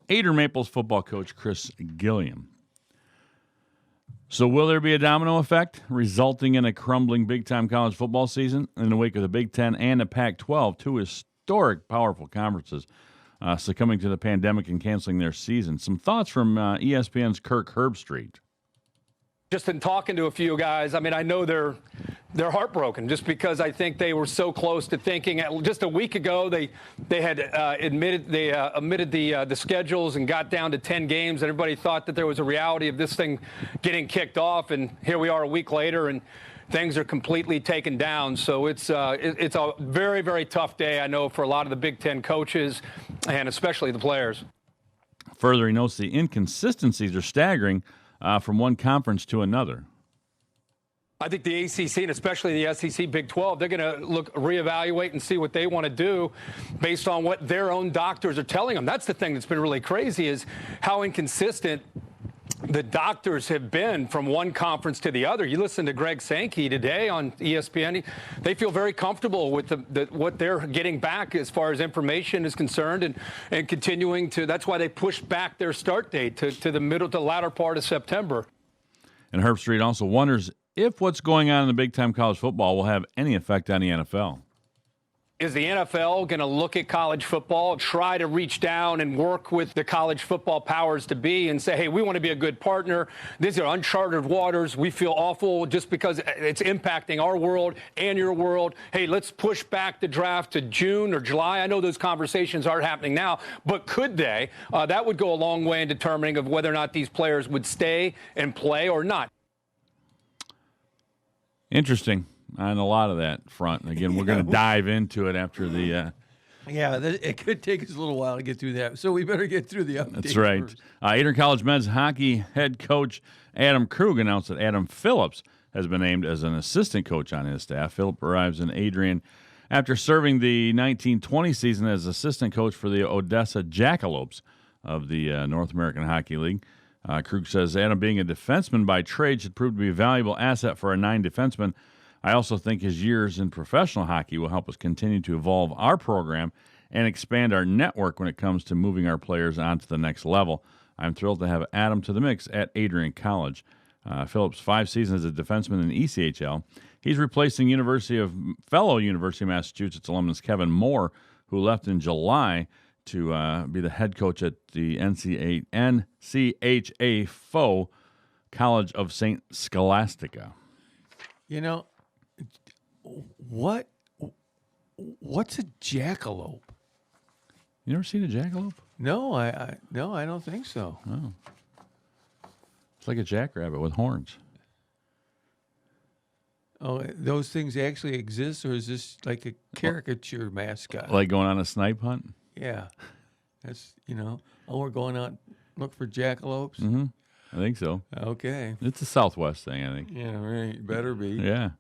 Adrian Maples football coach Chris Gilliam. So will there be a domino effect resulting in a crumbling big-time college football season in the wake of the Big Ten and the Pac-12, two historic, powerful conferences succumbing to the pandemic and canceling their season? Some thoughts from ESPN's Kirk Herbstreit. Just in talking to a few guys, I mean, I know they're heartbroken just because I think they were so close to thinking. Just a week ago, they had omitted the schedules and got down to 10 games. And everybody thought that there was a reality of this thing getting kicked off, and here we are a week later, and things are completely taken down. So it's a very, very tough day, I know, for a lot of the Big Ten coaches and especially the players. Further, he notes the inconsistencies are staggering from one conference to another. I think the ACC and especially the SEC Big 12, they're going to reevaluate and see what they want to do based on what their own doctors are telling them. That's the thing that's been really crazy is how inconsistent the doctors have been from one conference to the other. You listen to Greg Sankey today on ESPN. They feel very comfortable with what they're getting back as far as information is concerned and continuing to. That's why they pushed back their start date to the latter part of September. And Herbstreit also wonders if what's going on in the big-time college football will have any effect on the NFL. Is the NFL going to look at college football, try to reach down and work with the college football powers to be and say, hey, we want to be a good partner. These are uncharted waters. We feel awful just because it's impacting our world and your world. Hey, let's push back the draft to June or July. I know those conversations aren't happening now, but could they? That would go a long way in determining of whether or not these players would stay and play or not. Interesting. On a lot of that front. Again, we're going to dive into it after the... it could take us a little while to get through that, so we better get through the update. That's right. Adrian College men's hockey head coach Adam Krug announced that Adam Phillips has been named as an assistant coach on his staff. Phillips arrives in Adrian after serving the 1920 season as assistant coach for the Odessa Jackalopes of the North American Hockey League. Krug says Adam, being a defenseman by trade, should prove to be a valuable asset for a 9 defenseman. I also think his years in professional hockey will help us continue to evolve our program and expand our network when it comes to moving our players on to the next level. I'm thrilled to have Adam to the mix at Adrian College. Phillips' 5 seasons as a defenseman in ECHL. He's replacing fellow University of Massachusetts alumnus Kevin Moore, who left in July to be the head coach at the NCHA foe College of St. Scholastica. You know, what's a jackalope? You never seen a jackalope? No, I don't think so. Oh. It's like a jackrabbit with horns. Oh, those things actually exist, or is this like a caricature mascot? Like going on a snipe hunt? Yeah. That's, we're going out look for jackalopes? Mm-hmm. I think so. Okay. It's a Southwest thing, I think. Yeah, right. Better be. Yeah.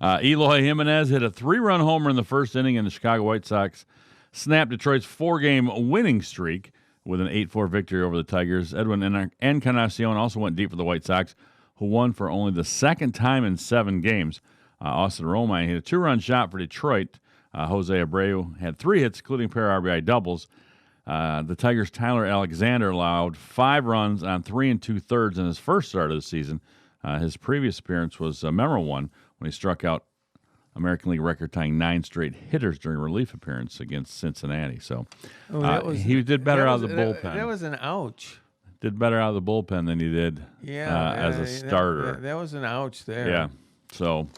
Eloy Jimenez hit a 3-run homer in the first inning, and the Chicago White Sox snapped Detroit's 4-game winning streak with an 8-4 victory over the Tigers. Edwin Encarnacion also went deep for the White Sox, who won for only the second time in 7 games. Austin Romine hit a 2-run shot for Detroit. Jose Abreu had 3 hits, including a pair of RBI doubles. The Tigers' Tyler Alexander allowed 5 runs on 3 2/3 in his first start of the season. His previous appearance was a memorable one when he struck out American League record-tying 9 straight hitters during a relief appearance against Cincinnati. So he did better out of the bullpen. That was an ouch. Did better out of the bullpen than he did as a starter. That was an ouch there. Yeah. So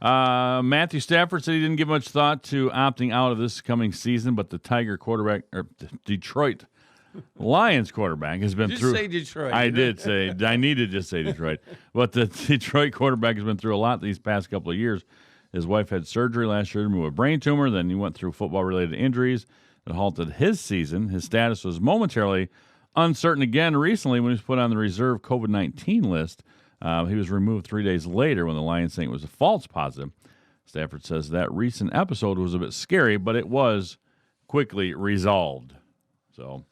Matthew Stafford said he didn't give much thought to opting out of this coming season, but the Detroit Lions quarterback has been through. Just say Detroit. I did say. I need to just say Detroit. But the Detroit quarterback has been through a lot these past couple of years. His wife had surgery last year to remove a brain tumor. Then he went through football-related injuries that halted his season. His status was momentarily uncertain again recently when he was put on the reserve COVID-19 list. He was removed 3 days later when the Lions saying it was a false positive. Stafford says that recent episode was a bit scary, but it was quickly resolved. So,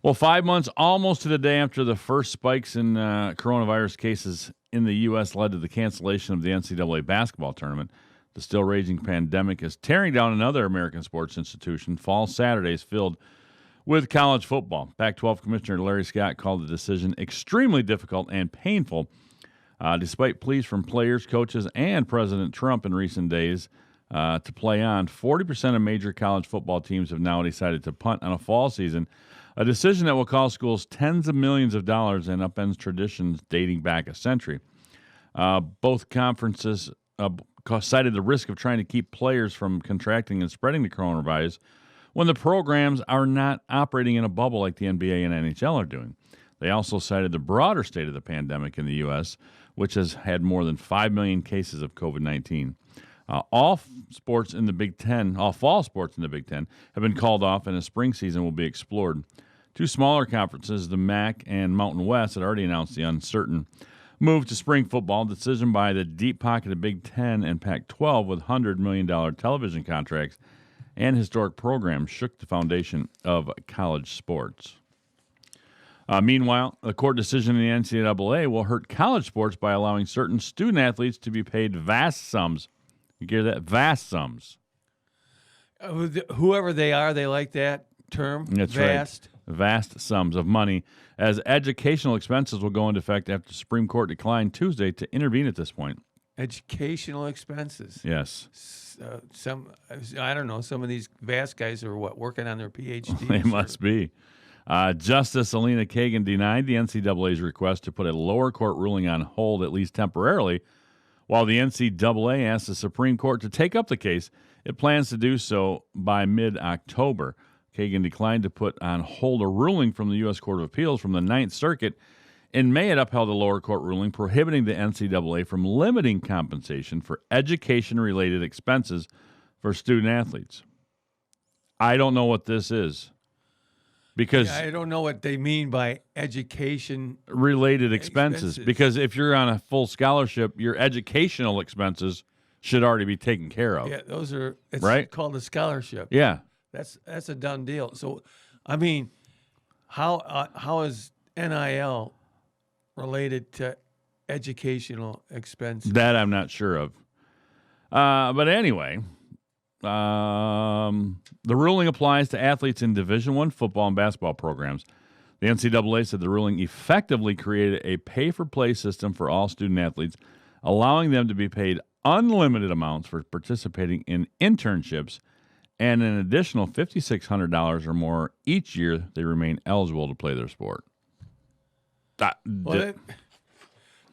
well, 5 months almost to the day after the first spikes in coronavirus cases in the U.S. led to the cancellation of the NCAA basketball tournament. The still raging pandemic is tearing down another American sports institution. Fall Saturdays filled With college football, Pac-12 Commissioner Larry Scott called the decision extremely difficult and painful. Despite pleas from players, coaches, and President Trump in recent days to play on, 40% of major college football teams have now decided to punt on a fall season, a decision that will cost schools tens of millions of dollars and upends traditions dating back a century. Both conferences cited the risk of trying to keep players from contracting and spreading the coronavirus when the programs are not operating in a bubble like the NBA and NHL are doing. They also cited the broader state of the pandemic in the U.S., which has had more than 5 million cases of COVID-19. All fall sports in the Big Ten have been called off, and a spring season will be explored. Two smaller conferences, the MAC and Mountain West, had already announced the uncertain move to spring football. Decision by the deep-pocketed Big Ten and Pac-12 with $100 million television contracts and historic programs shook the foundation of college sports. Meanwhile, the court decision in the NCAA will hurt college sports by allowing certain student athletes to be paid vast sums. You hear that? Vast sums. Whoever they are, they like that term. That's vast. Right. Vast sums of money, as educational expenses will go into effect after the Supreme Court declined Tuesday to intervene at this point. Educational expenses. Yes. I don't know. Some of these vast guys are working on their PhDs. They must be. Justice Alina Kagan denied the NCAA's request to put a lower court ruling on hold, at least temporarily. While the NCAA asked the Supreme Court to take up the case, it plans to do so by mid-October. Kagan declined to put on hold a ruling from the U.S. Court of Appeals from the Ninth Circuit. In May, it upheld a lower court ruling prohibiting the NCAA from limiting compensation for education-related expenses for student-athletes. I don't know what this is. Because I don't know what they mean by education-related expenses. Because if you're on a full scholarship, your educational expenses should already be taken care of. Yeah, those are right? called a scholarship. Yeah, that's a done deal. So, I mean, how is NIL related to educational expenses? That I'm not sure of. But anyway. The ruling applies to athletes in Division I football and basketball programs. The NCAA said the ruling effectively created a pay-for-play system for all student athletes, allowing them to be paid unlimited amounts for participating in internships and an additional $5,600 or more each year they remain eligible to play their sport. The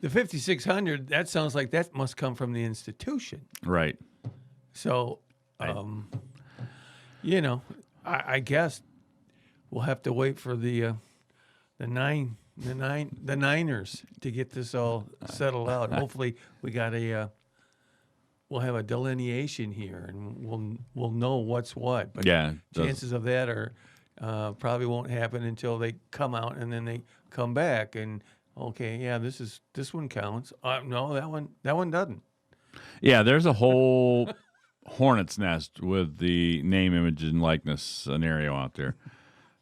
$5,600, that sounds like that must come from the institution. Right. So, I guess we'll have to wait for the Niners to get this all settled out. Hopefully, we'll have a delineation here, and we'll know what's what. But yeah, chances of that are probably won't happen until they come out and then they come back and okay, yeah, this one counts. No, that one doesn't. Yeah, there's a whole hornet's nest with the name, image, and likeness scenario out there.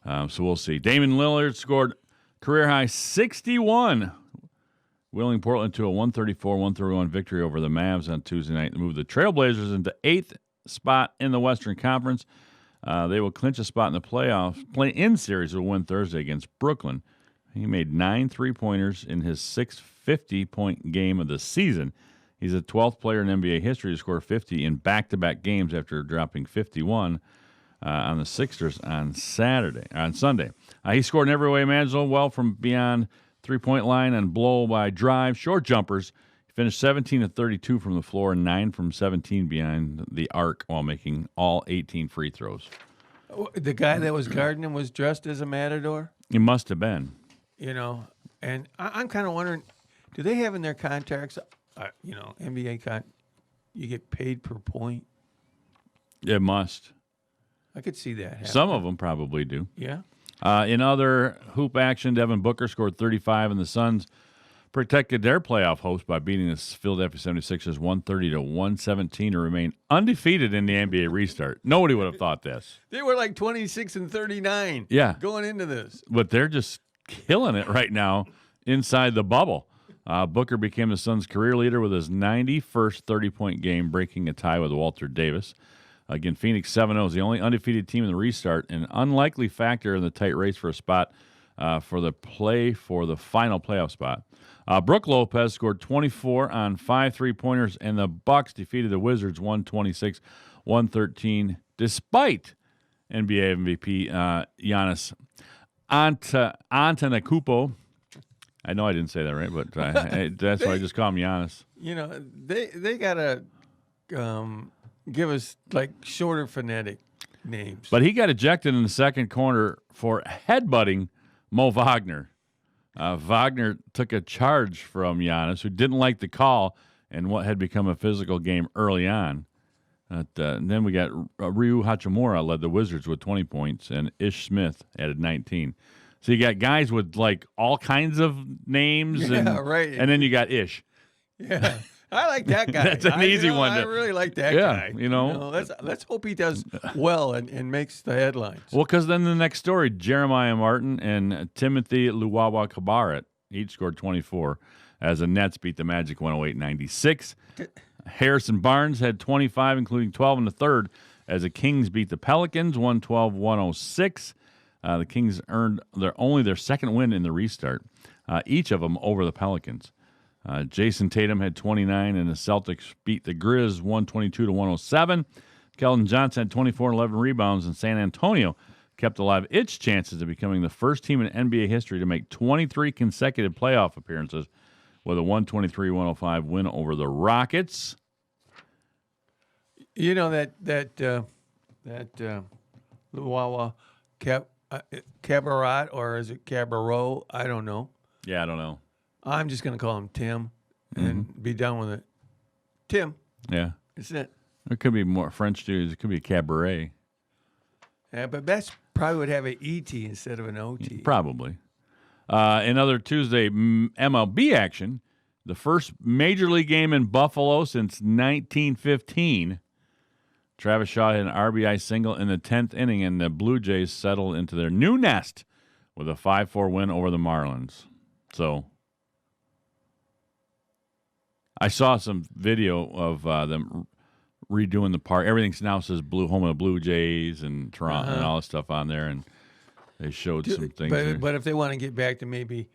So we'll see. Damian Lillard scored career-high 61, willing Portland to a 134-131 victory over the Mavs on Tuesday night to move the Trailblazers into 8th spot in the Western Conference. They will clinch a spot in the play-in series will win Thursday against Brooklyn. He made 9 3-pointers in his 6th 50-point game of the season. He's the 12th player in NBA history to score 50 in back-to-back games after dropping 51 on the Sixers on Sunday. He scored in every way imaginable, well from beyond three-point line and blow by drive, short jumpers. He finished 17 of 32 from the floor and 9 from 17 behind the arc while making all 18 free throws. The guy that was guarding him was dressed as a matador? He must have been. And I'm kind of wondering, do they have in their contracts, NBA you get paid per point? It must. I could see that happen. Some of them probably do. Yeah. In other hoop action, Devin Booker scored 35, and the Suns protected their playoff hopes by beating the Philadelphia 76ers 130-117 to remain undefeated in the NBA restart. Nobody would have thought this. They were like 26-39 going into this. But they're just killing it right now inside the bubble. Booker became the Suns' career leader with his 91st 30-point game, breaking a tie with Walter Davis. Again, Phoenix 7-0 is the only undefeated team in the restart, an unlikely factor in the tight race for a spot for the final playoff spot. Brooke Lopez scored 24 on 5 3-pointers, and the Bucks defeated the Wizards 126-113, despite NBA MVP Giannis Antetokounmpo. I know I didn't say that right, but that's why I just call him Giannis. You know, they gotta give us like shorter phonetic names. But he got ejected in the second quarter for headbutting Mo Wagner. Wagner took a charge from Giannis, who didn't like the call and what had become a physical game early on. And then we got Ryu Hachimura led the Wizards with 20 points, and Ish Smith added 19. So you got guys with like all kinds of names, right. And then you got Ish. Yeah, I like that guy. That's an easy one. I really like that guy. Let's hope he does well and makes the headlines. Well, because then the next story, Jeremiah Martin and Timothy Luwawa Cabarrot each scored 24 as the Nets beat the Magic 108-96. Harrison Barnes had 25, including 12 in the third, as the Kings beat the Pelicans 112-106. The Kings earned their second win in the restart, each of them over the Pelicans. Jason Tatum had 29, and the Celtics beat the Grizz 122-107. Keldon Johnson had 24 and 11 rebounds, and San Antonio kept alive its chances of becoming the first team in NBA history to make 23 consecutive playoff appearances with a 123-105 win over the Rockets. You know that Luwawa Cabarrot, or is it Cabarro? I don't know. Yeah, I don't know. I'm just going to call him Tim and be done with it. Tim. Yeah. That's it. There could be more French dudes. It could be a cabaret. Yeah, but that's probably would have an ET instead of an OT. Probably. In other Tuesday MLB action, the first Major League game in Buffalo since 1915. Travis Shaw had an RBI single in the 10th inning, and the Blue Jays settled into their new nest with a 5-4 win over the Marlins. So I saw some video of them redoing the park. Everything now says home of the Blue Jays and Toronto and all this stuff on there, and they showed some things. But if they want to get back to maybe,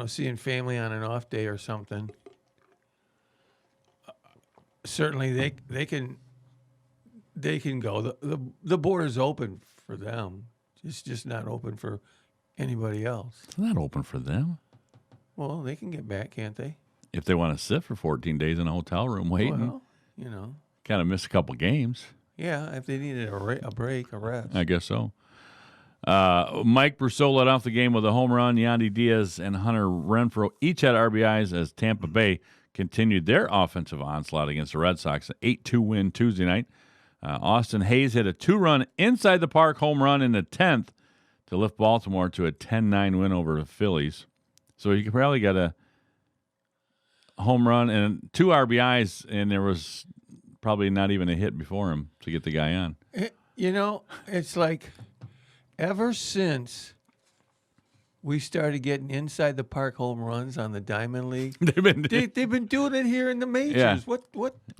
seeing family on an off day or something, certainly they can go. The border's open for them. It's just not open for anybody else. It's not open for them. Well, they can get back, can't they? If they want to sit for 14 days in a hotel room waiting, kind of miss a couple games. Yeah, if they needed a break, a rest. I guess so. Mike Brousseau led off the game with a home run. Yandy Diaz and Hunter Renfroe each had RBIs as Tampa Bay continued their offensive onslaught against the Red Sox. An 8-2 win Tuesday night. Austin Hayes hit a 2-run inside the park home run in the 10th to lift Baltimore to a 10-9 win over the Phillies. So he probably got a home run and 2 RBIs, and there was probably not even a hit before him to get the guy on. It's like ever since we started getting inside the park home runs on the Diamond League, they've been doing it here in the majors. Yeah. What?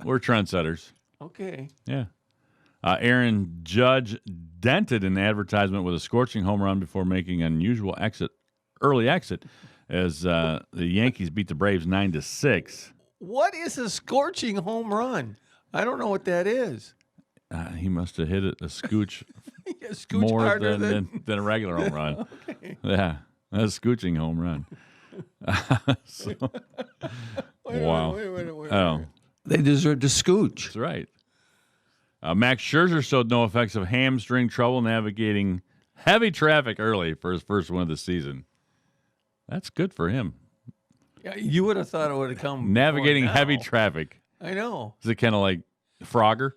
We're trendsetters. Okay. Yeah. Aaron Judge dented an advertisement with a scorching home run before making an unusual early exit as the Yankees beat the Braves 9-6. What is a scorching home run? I don't know what that is. He must have hit it a scooch, scooch more harder than a regular home run. Okay. Yeah, that's a scooching home run. Wait. They deserve to scooch. That's right. Max Scherzer showed no effects of hamstring trouble navigating heavy traffic early for his first win of the season. That's good for him. Yeah, you would have thought it would have come. Navigating heavy traffic. I know. Is it kind of like Frogger?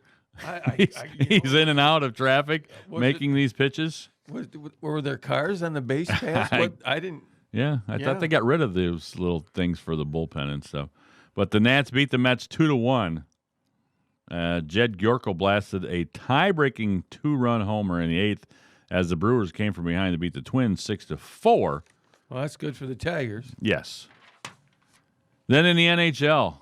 He's in and out of traffic making these pitches. Were there cars on the base pass? I didn't. Yeah, I thought they got rid of those little things for the bullpen and stuff. But the Nats beat the Mets 2-1. Jed Gyorko blasted a tie-breaking 2-run homer in the 8th as the Brewers came from behind to beat the Twins 6-4. Well, that's good for the Tigers. Yes. Then in the NHL,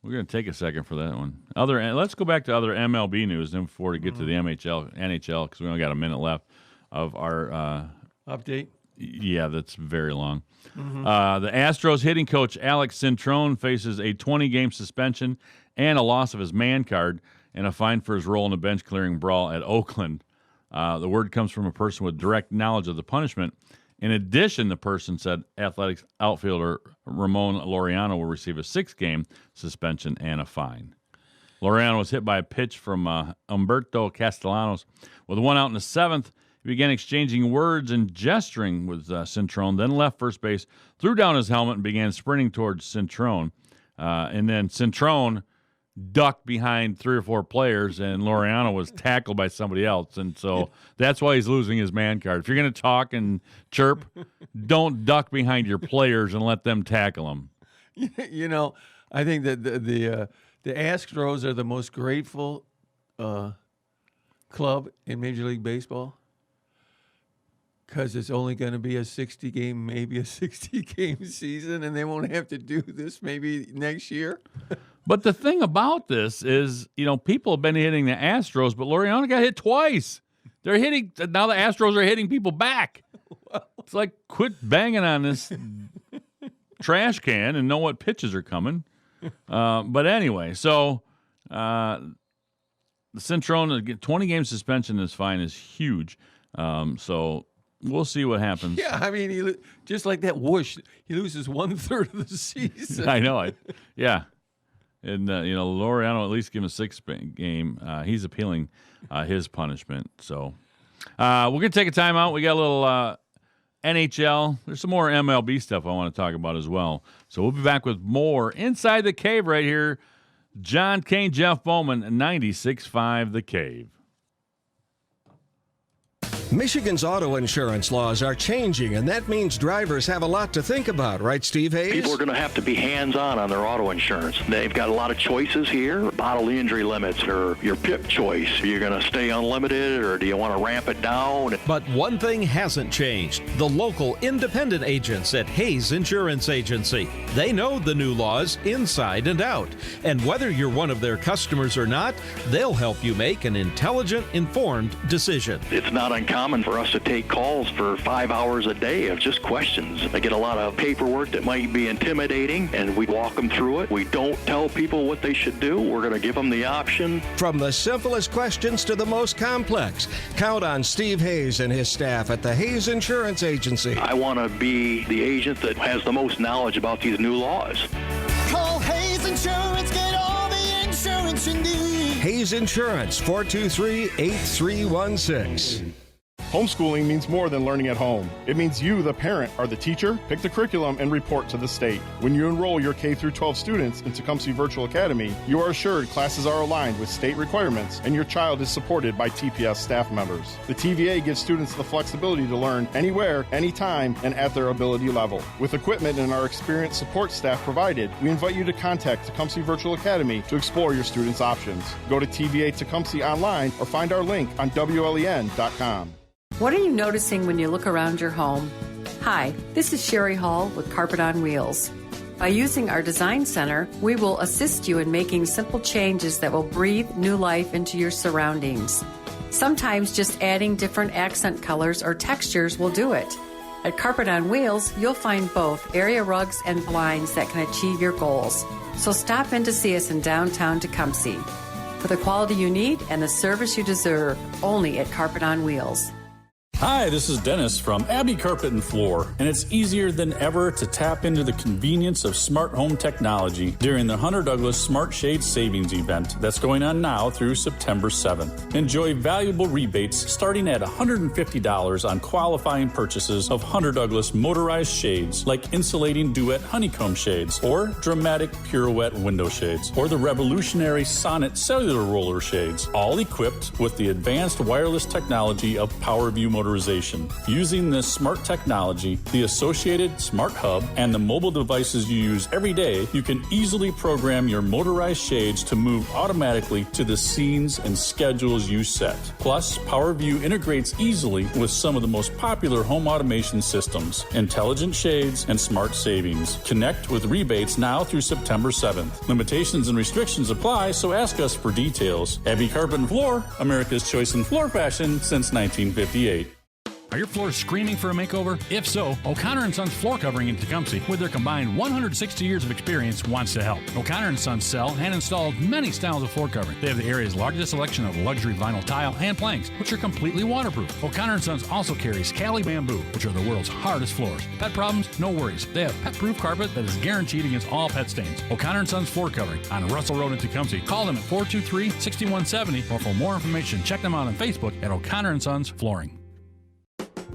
We're going to take a second for that one. Let's go back to other MLB news then before we get to the NHL, because we only got a minute left of our update. Yeah, that's very long. The Astros hitting coach Alex Cintrone faces a 20-game suspension and a loss of his man card and a fine for his role in a bench-clearing brawl at Oakland. The word comes from a person with direct knowledge of the punishment. In addition, the person said Athletics outfielder Ramon Laureano will receive a 6-game suspension and a fine. Laureano was hit by a pitch from Humberto Castellanos. With one out in the 7th, he began exchanging words and gesturing with Cintrone, then left first base, threw down his helmet, and began sprinting towards Cintrone. And then Cintrone ducked behind 3 or 4 players, and Laureano was tackled by somebody else. And so that's why he's losing his man card. If you're going to talk and chirp, don't duck behind your players and let them tackle them. You know, I think that the Astros are the most grateful club in Major League Baseball because it's only going to be a 60-game, maybe a 60-game season, and they won't have to do this maybe next year. But the thing about this is, people have been hitting the Astros, but Laureano got hit twice. They're hitting now. The Astros are hitting people back. It's like, quit banging on this trash can and know what pitches are coming. But anyway, so the Cintrone 20-game suspension is fine is huge. So we'll see what happens. Yeah, I mean, he just like that whoosh, he loses 1/3 of the season. I know. Yeah. And, Laureano at least give him a 6-game. He's appealing his punishment. So we're going to take a timeout. We got a little NHL. There's some more MLB stuff I want to talk about as well. So we'll be back with more Inside the Cave right here. John Kane, Jeff Bowman, 96.5 The Cave. Michigan's auto insurance laws are changing, and that means drivers have a lot to think about, right, Steve Hayes? People are going to have to be hands-on on their auto insurance. They've got a lot of choices here. Bodily injury limits or your PIP choice. Are you going to stay unlimited, or do you want to ramp it down? But one thing hasn't changed. The local independent agents at Hayes Insurance Agency. They know the new laws inside and out. And whether you're one of their customers or not, they'll help you make an intelligent, informed decision. It's not uncommon for us to take calls for 5 hours a day of just questions. I get a lot of paperwork that might be intimidating, and we walk them through it. We don't tell people what they should do. We're going to give them the option. From the simplest questions to the most complex, count on Steve Hayes and his staff at the Hayes Insurance Agency. I want to be the agent that has the most knowledge about these new laws. Call Hayes Insurance, get all the insurance you need. Hayes Insurance, 423-8316. Homeschooling means more than learning at home. It means you, the parent, are the teacher, pick the curriculum, and report to the state. When you enroll your K-12 students in Tecumseh Virtual Academy, you are assured classes are aligned with state requirements and your child is supported by TPS staff members. The TVA gives students the flexibility to learn anywhere, anytime, and at their ability level. With equipment and our experienced support staff provided, we invite you to contact Tecumseh Virtual Academy to explore your students' options. Go to TVA Tecumseh online or find our link on WLEN.com. What are you noticing when you look around your home? Hi, this is Sherry Hall with Carpet on Wheels. By using our Design Center, we will assist you in making simple changes that will breathe new life into your surroundings. Sometimes just adding different accent colors or textures will do it. At Carpet on Wheels, you'll find both area rugs and blinds that can achieve your goals. So stop in to see us in downtown Tecumseh. For the quality you need and the service you deserve, only at Carpet on Wheels. Hi, this is Dennis from Abbey Carpet and Floor, and it's easier than ever to tap into the convenience of smart home technology during the Hunter Douglas Smart Shade Savings Event that's going on now through September 7th. Enjoy valuable rebates starting at $150 on qualifying purchases of Hunter Douglas motorized shades like insulating duet honeycomb shades or dramatic pirouette window shades or the revolutionary Sonnet cellular roller shades, all equipped with the advanced wireless technology of PowerView motor motorization. Using this smart technology, the associated smart hub, and the mobile devices you use every day, you can easily program your motorized shades to move automatically to the scenes and schedules you set. Plus, PowerView integrates easily with some of the most popular home automation systems, intelligent shades, and smart savings. Connect with rebates now through September 7th. Limitations and restrictions apply, so ask us for details. Abbey Carpet and Floor, America's choice in floor fashion since 1958. Are your floors screaming for a makeover? If so, O'Connor & Sons Floor Covering in Tecumseh, with their combined 160 years of experience, wants to help. O'Connor & Sons sell and install many styles of floor covering. They have the area's largest selection of luxury vinyl tile and planks, which are completely waterproof. O'Connor & Sons also carries Cali Bamboo, which are the world's hardest floors. Pet problems? No worries. They have pet-proof carpet that is guaranteed against all pet stains. O'Connor & Sons Floor Covering on Russell Road in Tecumseh. Call them at 423-6170, or for more information, check them out on Facebook at O'Connor & Sons Flooring.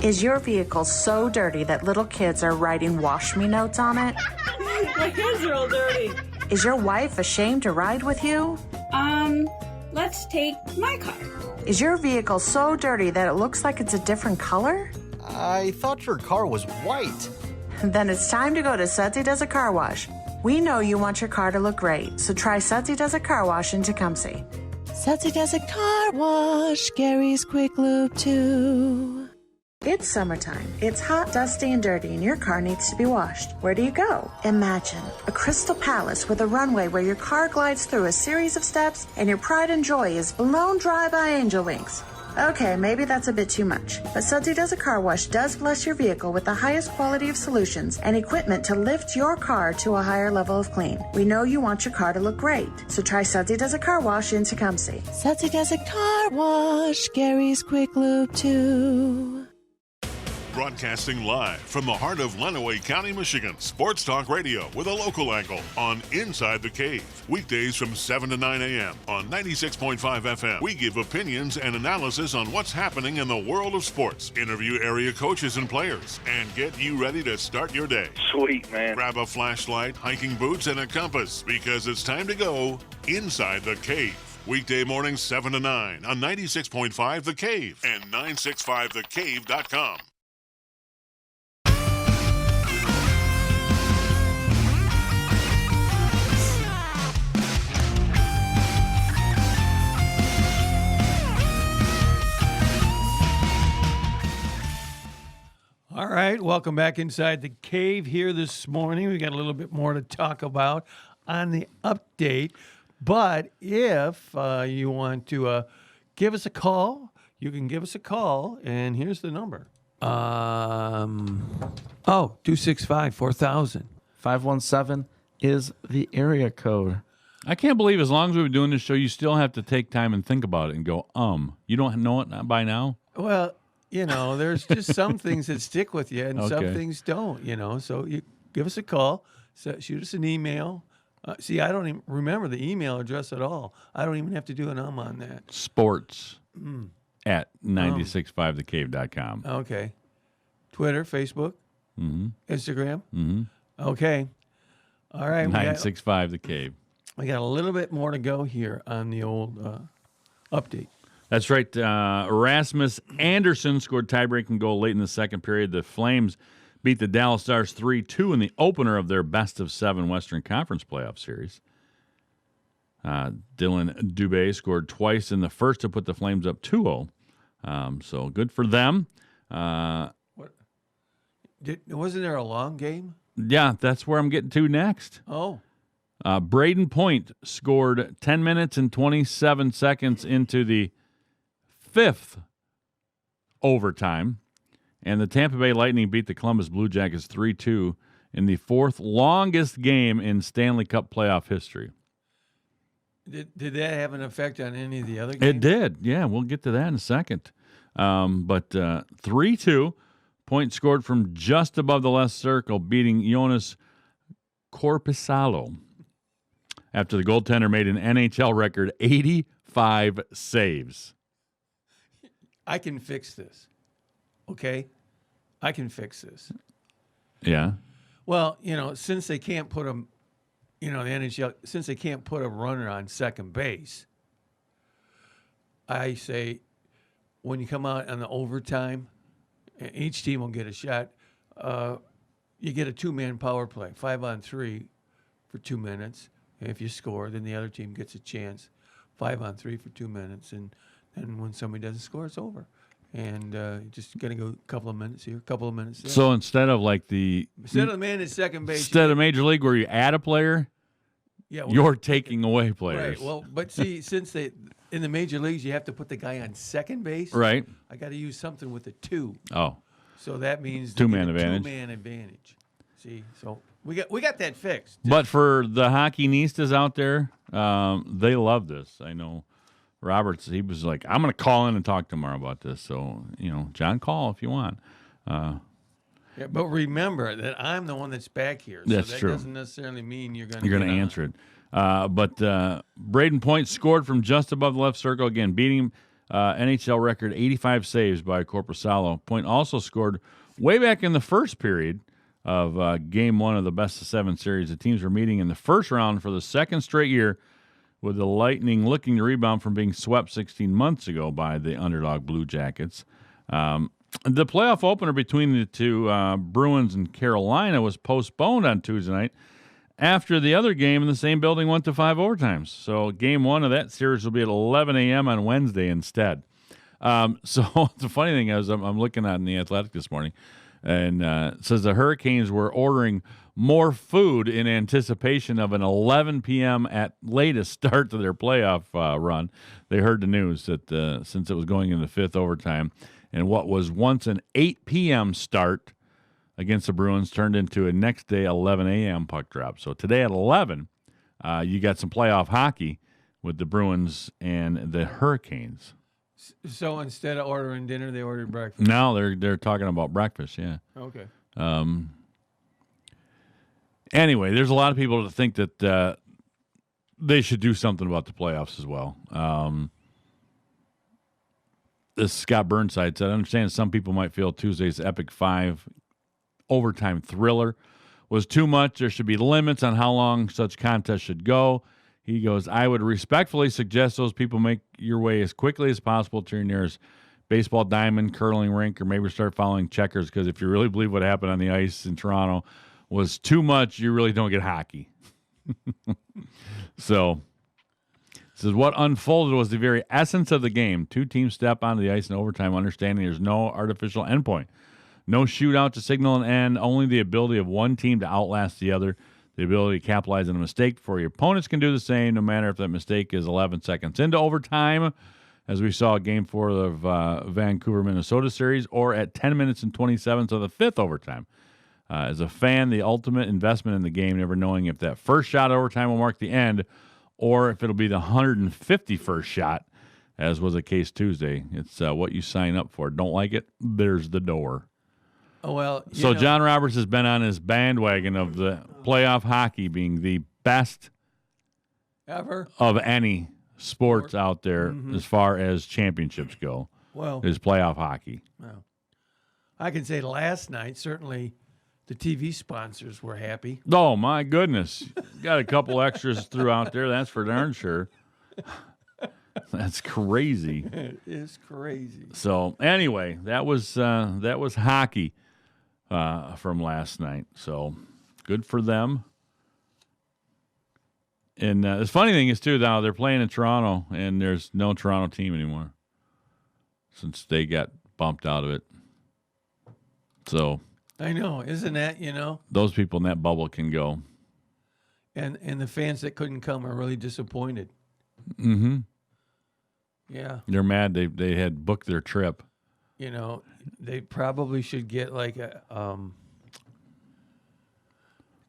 Is your vehicle so dirty that little kids are writing wash me notes on it? My hands are all dirty. Is your wife ashamed to ride with you? Let's take my car. Is your vehicle so dirty that it looks like it's a different color? I thought your car was white. Then it's time to go to Sudsy Does a Car Wash. We know you want your car to look great, so try Sudsy Does a Car Wash in Tecumseh. Sudsy Does a Car Wash, Gary's Quick Lube too. It's summertime. It's hot, dusty, and dirty, and your car needs to be washed. Where do you go? Imagine a crystal palace with a runway where your car glides through a series of steps and your pride and joy is blown dry by angel wings. Okay, maybe that's a bit too much, but Sudsy Does a Car Wash does bless your vehicle with the highest quality of solutions and equipment to lift your car to a higher level of clean. We know you want your car to look great, so try Sudsy Does a Car Wash in Tecumseh. Sudsy Does a Car Wash, Gary's Quick Lube too. Broadcasting live from the heart of Lenawee County, Michigan. Sports Talk Radio with a local angle on Inside the Cave. Weekdays from 7 to 9 a.m. on 96.5 FM. We give opinions and analysis on what's happening in the world of sports. Interview area coaches and players and get you ready to start your day. Sweet, man. Grab a flashlight, hiking boots, and a compass because it's time to go Inside the Cave. Weekday mornings 7 to 9 on 96.5 The Cave and 965thecave.com. All right, welcome back Inside the Cave here this morning. We got a little bit more to talk about on the update. But if you want to give us a call, you can give us a call, and here's the number. 265-4000. 517 is the area code. I can't believe as long as we've been doing this show, you still have to take time and think about it and go, You don't know it by now? Well, you know, there's just some things that stick with you and some things don't, you know. So you give us a call, shoot us an email. See, I don't even remember the email address at all. I don't even have to do an on that. Sports at 965thecave.com. Okay. Twitter, Facebook, Instagram. Okay. All right. 965 The Cave. We got a little bit more to go here on the old update. That's right. Rasmus Anderson scored tiebreaking goal late in the second period. The Flames beat the Dallas Stars 3-2 in the opener of their best-of-7 Western Conference playoff series. Dylan Dubé scored twice in the first to put the Flames up 2-0. So good for them. Wasn't there a long game? Yeah, that's where I'm getting to next. Oh. Braden Point scored 10 minutes and 27 seconds into the fifth overtime, and the Tampa Bay Lightning beat the Columbus Blue Jackets 3-2 in the fourth longest game in Stanley Cup playoff history. Did that have an effect on any of the other games? It did, yeah. We'll get to that in a second. But 3-2, Point scored from just above the left circle, beating Jonas Korpisalo after the goaltender made an NHL record 85 saves. I can fix this. Okay? I can fix this. Yeah. Well, you know, since they can't put the NHL, since they can't put a runner on second base, I say when you come out on the overtime, each team will get a shot. You get a 2-man power play, 5-on-3 for 2 minutes. If you score, then the other team gets a chance, 5-on-3 for 2 minutes, and when somebody doesn't score, it's over. And just gonna go a couple of minutes here, a couple of minutes there. So instead of the man at second base, instead of Major League where you add a player, you're taking away players. Right. Well, but see, since in the major leagues you have to put the guy on second base, right? I got to use something with a 2. Oh. So that means 2-man advantage. 2-man advantage. See, so we got that fixed. But for the hockey nistas out there, they love this. I know Roberts, he was like, I'm going to call in and talk tomorrow about this. So, John, call if you want. Yeah, but remember that I'm the one that's back here. So That's that true. doesn't necessarily mean you're going to answer it. But Braden Point scored from just above the left circle again, beating NHL record 85 saves by Corpusalo. Point also scored way back in the first period of Game 1 of the best-of-7 series. The teams were meeting in the first round for the second straight year, with the Lightning looking to rebound from being swept 16 months ago by the underdog Blue Jackets. The playoff opener between the two, Bruins and Carolina, was postponed on Tuesday night after the other game in the same building went to 5 overtimes. So Game 1 of that series will be at 11 a.m. on Wednesday instead. So the funny thing is, I'm looking at in The Athletic this morning, and it says the Hurricanes were ordering more food in anticipation of an 11 p.m. at latest start to their playoff run. They heard the news that since it was going into 5th overtime, and what was once an 8 p.m. start against the Bruins turned into a next day 11 a.m. puck drop. So today at 11, you got some playoff hockey with the Bruins and the Hurricanes. So instead of ordering dinner, they ordered breakfast. Now they're talking about breakfast, yeah. Okay. Anyway, there's a lot of people that think that they should do something about the playoffs as well. This Scott Burnside said, I understand some people might feel Tuesday's Epic 5 overtime thriller was too much. There should be limits on how long such contests should go. He goes, I would respectfully suggest those people make your way as quickly as possible to your nearest baseball diamond, curling rink, or maybe start following checkers, because if you really believe what happened on the ice in Toronto was too much, you really don't get hockey. So, says what unfolded was the very essence of the game. Two teams step onto the ice in overtime, understanding there's no artificial endpoint. No shootout to signal an end, only the ability of one team to outlast the other, the ability to capitalize on a mistake before your opponents can do the same, no matter if that mistake is 11 seconds into overtime, as we saw Game 4 of Vancouver-Minnesota series, or at 10 minutes and 27 of the 5th overtime. As a fan, the ultimate investment in the game, never knowing if that first shot overtime will mark the end or if it'll be the 151st shot, as was the case Tuesday. It's what you sign up for. Don't like it? There's the door. Oh, well. So John Roberts has been on his bandwagon of the playoff hockey being the best ever of any sports out there as far as championships go. Well, is playoff hockey. Well, I can say last night, certainly the TV sponsors were happy. Oh, my goodness. Got a couple extras throughout there. That's for darn sure. That's crazy. It is crazy. So anyway, that was hockey from last night. So good for them. And the funny thing is too, now they're playing in Toronto, and there's no Toronto team anymore since they got bumped out of it. So I know, isn't that those people in that bubble can go, and the fans that couldn't come are really disappointed. Mm-hmm. Yeah, they're mad. They had booked their trip. They probably should get like a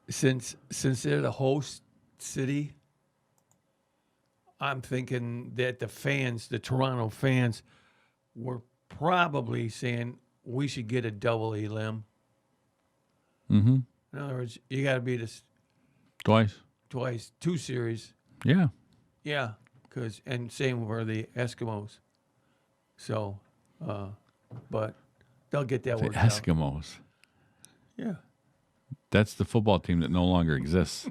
since they're the host city. I'm thinking that the Toronto fans, were probably saying we should get a double elim. Mm-hmm. In other words, you got to beat us twice, 2 series. Yeah. Yeah, and same for the Eskimos. So, but they'll get that worked out. The Eskimos. Yeah. That's the football team that no longer exists.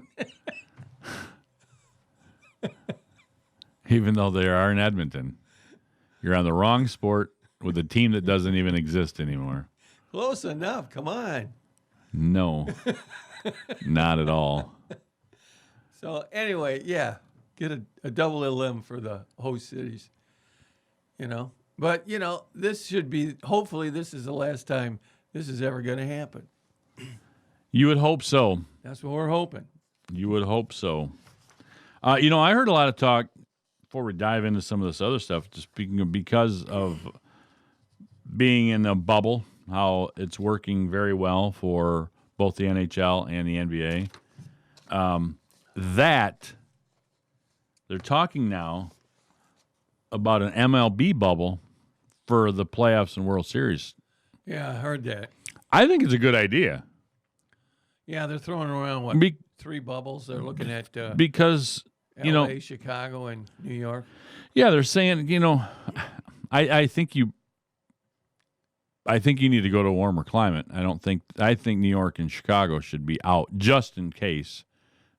Even though they are in Edmonton. You're on the wrong sport with a team that doesn't even exist anymore. Close enough. Come on. No, not at all. So anyway, yeah, get a double limb for the host cities. But this should be. Hopefully, this is the last time this is ever going to happen. You would hope so. That's what we're hoping. You would hope so. I heard a lot of talk before we dive into some of this other stuff, just because of being in a bubble, how it's working very well for both the NHL and the NBA. That they're talking now about an MLB bubble for the playoffs and World Series. Yeah, I heard that. I think it's a good idea. Yeah, they're throwing around, 3 bubbles? They're looking at because, LA, Chicago, and New York. Yeah, they're saying, I think you need to go to a warmer climate. I think New York and Chicago should be out just in case.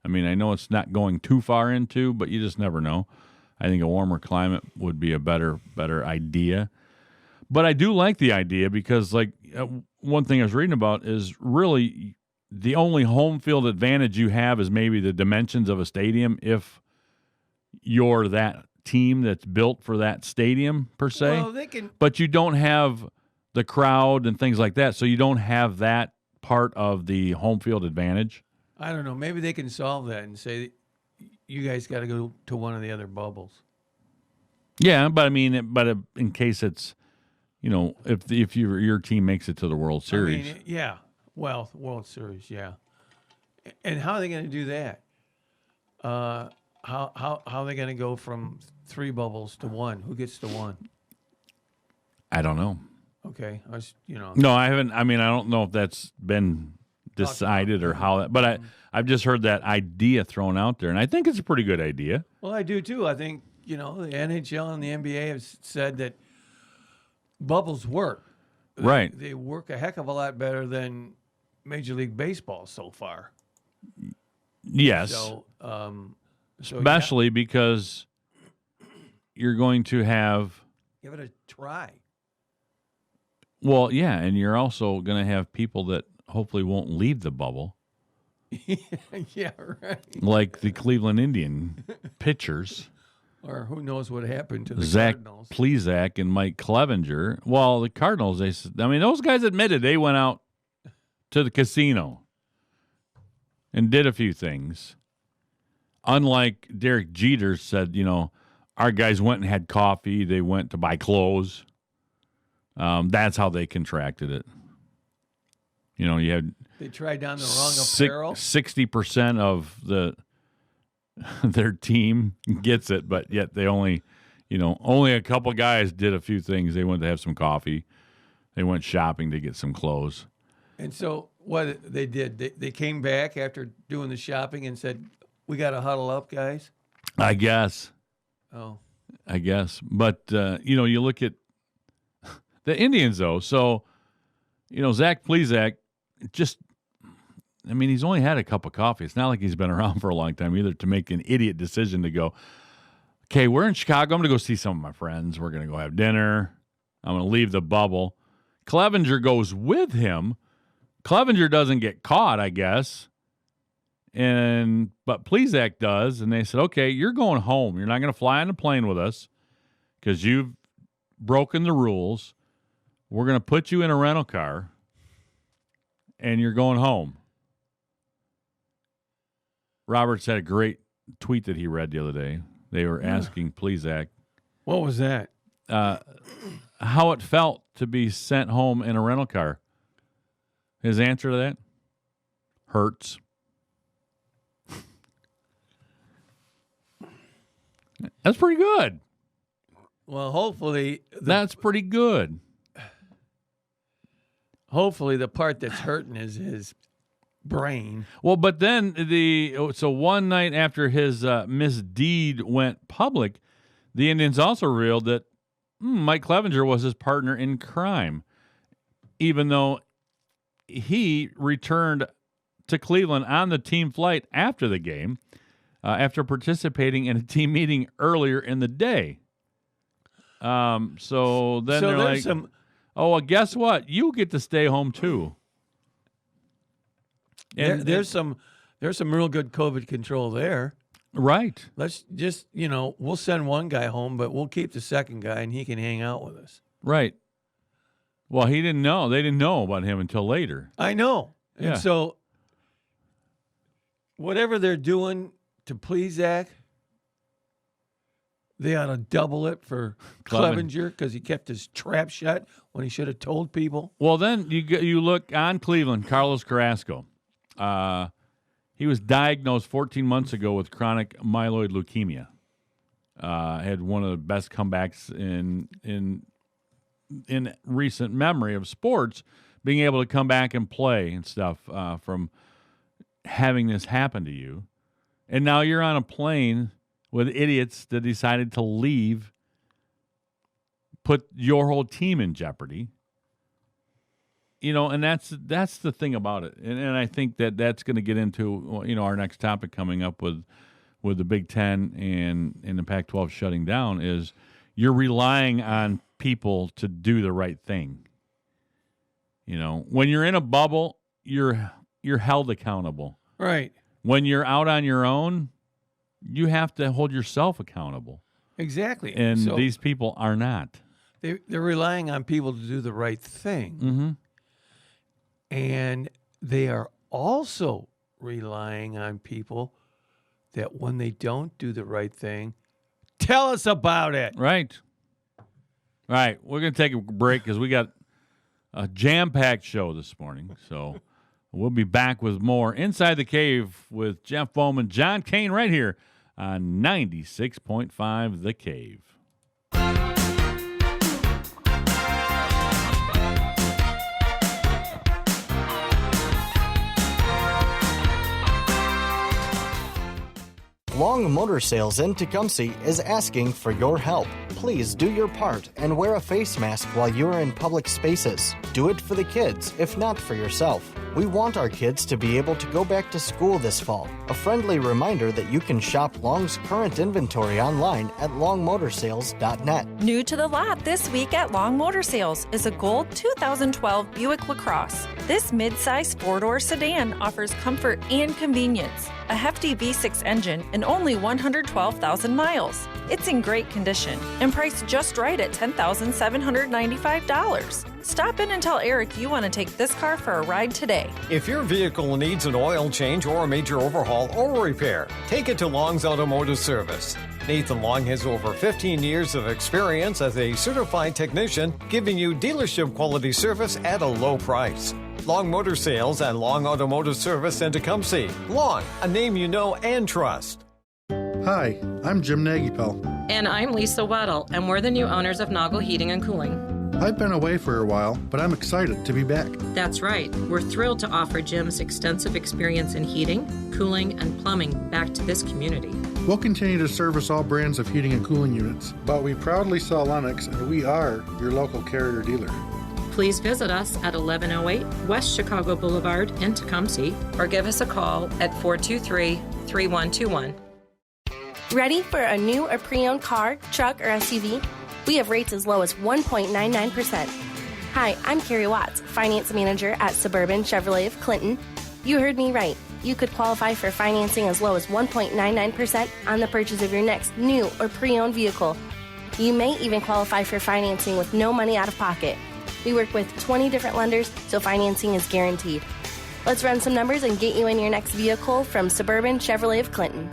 I mean, I know it's not going too far into, but you just never know. I think a warmer climate would be a better idea. But I do like the idea because, one thing I was reading about is really the only home field advantage you have is maybe the dimensions of a stadium if you're that team that's built for that stadium, per se. Well, they can... But you don't have the crowd and things like that, so you don't have that part of the home field advantage. I don't know. Maybe they can solve that and say, you guys got to go to one of the other bubbles. Yeah, but I mean, in case it's, if your team makes it to the World Series. I mean, yeah. Well, World Series, yeah. And how are they going to do that? How are they going to go from 3 bubbles to 1? Who gets to 1? I don't know. Okay, No, I haven't. I mean, I don't know if that's been decided or how that. But I've just heard that idea thrown out there, and I think it's a pretty good idea. Well, I do too. I think the NHL and the NBA have said that bubbles work. Right. They work a heck of a lot better than Major League Baseball so far. Yes. So, especially because you're going to have. Give it a try. Well, yeah, and you're also going to have people that hopefully won't leave the bubble. Yeah, right. Like the Cleveland Indian pitchers. Or who knows what happened to the Zach Cardinals. Plesac and Mike Clevenger. Well, the Cardinals, those guys admitted they went out to the casino and did a few things. Unlike Derek Jeter said, our guys went and had coffee. They went to buy clothes. That's how they contracted it. You had they tried down the wrong apparel. 60% of their team gets it, but yet they only a couple guys did a few things. They went to have some coffee. They went shopping to get some clothes. And so what they did, they came back after doing the shopping and said, "We got to huddle up, guys." I guess. Oh. I guess, but you look at the Indians though. So, Zach Plesac he's only had a cup of coffee. It's not like he's been around for a long time either to make an idiot decision to go, okay, we're in Chicago. I'm going to go see some of my friends. We're going to go have dinner. I'm going to leave the bubble. Clevenger goes with him. Clevenger doesn't get caught, I guess. But Plesac does. And they said, okay, you're going home. You're not going to fly on the plane with us because you've broken the rules. We're going to put you in a rental car and you're going home. Roberts had a great tweet that he read the other day. They were asking Plesac. What was that? How it felt to be sent home in a rental car. His answer to that? Hurts. That's pretty good. Well, hopefully. That's pretty good. Hopefully the part that's hurting is his brain. Well, but then so one night after his misdeed went public, the Indians also revealed that Mike Clevenger was his partner in crime, even though he returned to Cleveland on the team flight after the game, after participating in a team meeting earlier in the day. So then they're like, Oh, well, guess what? You get to stay home too. And There's some real good COVID control there. Right. Let's just, we'll send one guy home, but we'll keep the second guy, and he can hang out with us. Right. Well, he didn't know. They didn't know about him until later. I know. Yeah. And so whatever they're doing to please Zach, they ought to double it for Clevenger because he kept his trap shut when he should have told people. Well, then you look on Cleveland, Carlos Carrasco. He was diagnosed 14 months ago with chronic myeloid leukemia. Had one of the best comebacks in recent memory of sports, being able to come back and play and stuff from having this happen to you. And now you're on a plane with idiots that decided to leave, put your whole team in jeopardy. And that's the thing about it. And I think that's going to get into, our next topic coming up with the Big Ten and the Pac-12 shutting down is you're relying on people to do the right thing. When you're in a bubble, you're held accountable. Right. When you're out on your own, you have to hold yourself accountable. Exactly. And so these people are not. They're relying on people to do the right thing. Mm-hmm. And they are also relying on people that when they don't do the right thing, tell us about it. Right. Right. We're going to take a break because we got a jam-packed show this morning. So we'll be back with more Inside the Cave with Jeff Bowman, John Kane right here on 96.5 The Cave. Long Motor Sales in Tecumseh is asking for your help. Please do your part and wear a face mask while you're in public spaces. Do it for the kids, if not for yourself. We want our kids to be able to go back to school this fall. A friendly reminder that you can shop Long's current inventory online at longmotorsales.net. New to the lot this week at Long Motor Sales is a gold 2012 Buick LaCrosse. This mid-size four-door sedan offers comfort and convenience, a hefty V6 engine, and only 112,000 miles. It's in great condition and priced just right at $10,795. Stop in and tell Eric you want to take this car for a ride today. If your vehicle needs an oil change or a major overhaul or repair, take it to Long's Automotive Service. Nathan Long has over 15 years of experience as a certified technician, giving you dealership quality service at a low price. Long Motor Sales and Long Automotive Service in Tecumseh. Long, a name you know and trust. Hi, I'm Jim Nagypel. And I'm Lisa Weddle, and we're the new owners of Noggle Heating and Cooling. I've been away for a while, but I'm excited to be back. That's right. We're thrilled to offer Jim's extensive experience in heating, cooling, and plumbing back to this community. We'll continue to service all brands of heating and cooling units, but we proudly sell Lennox, and we are your local Carrier dealer. Please visit us at 1108 West Chicago Boulevard in Tecumseh, or give us a call at 423-3121. Ready for a new or pre-owned car, truck, or SUV? We have rates as low as 1.99%. Hi, I'm Carrie Watts, Finance Manager at Suburban Chevrolet of Clinton. You heard me right. You could qualify for financing as low as 1.99% on the purchase of your next new or pre-owned vehicle. You may even qualify for financing with no money out of pocket. We work with 20 different lenders, so financing is guaranteed. Let's run some numbers and get you in your next vehicle from Suburban Chevrolet of Clinton.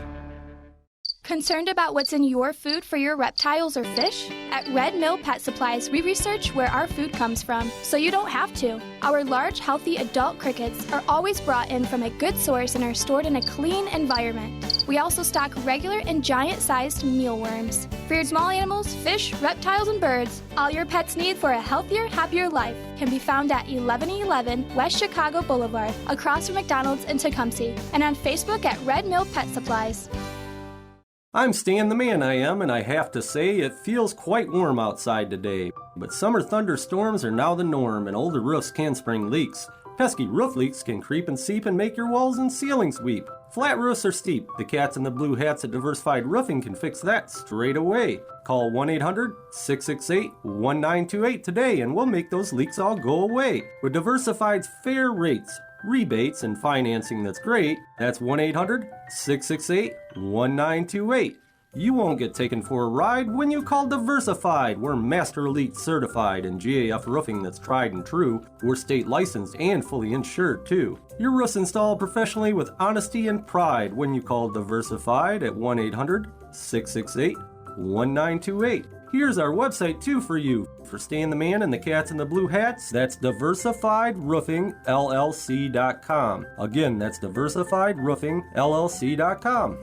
Concerned about what's in your food for your reptiles or fish? At Red Mill Pet Supplies, we research where our food comes from, so you don't have to. Our large, healthy adult crickets are always brought in from a good source and are stored in a clean environment. We also stock regular and giant-sized mealworms. For your small animals, fish, reptiles, and birds, all your pets need for a healthier, happier life can be found at 1111 West Chicago Boulevard, across from McDonald's in Tecumseh, and on Facebook at Red Mill Pet Supplies. I'm Stan the Man I Am, and I have to say it feels quite warm outside today. But summer thunderstorms are now the norm, and older roofs can spring leaks. Pesky roof leaks can creep and seep and make your walls and ceilings weep. Flat roofs are steep. The cats in the blue hats at Diversified Roofing can fix that straight away. Call 1-800-668-1928 today and we'll make those leaks all go away. With Diversified's fair rates, rebates, and financing that's great, that's 1-800-668-1928. You won't get taken for a ride when you call Diversified. We're Master Elite certified and GAF roofing that's tried and true. We're state licensed and fully insured too. Your roof's installed professionally with honesty and pride when you call Diversified at 1-800-668-1928. Here's our website too for you. For Stan the Man and the Cats in the Blue Hats, that's DiversifiedRoofingLLC.com. Again, that's DiversifiedRoofingLLC.com.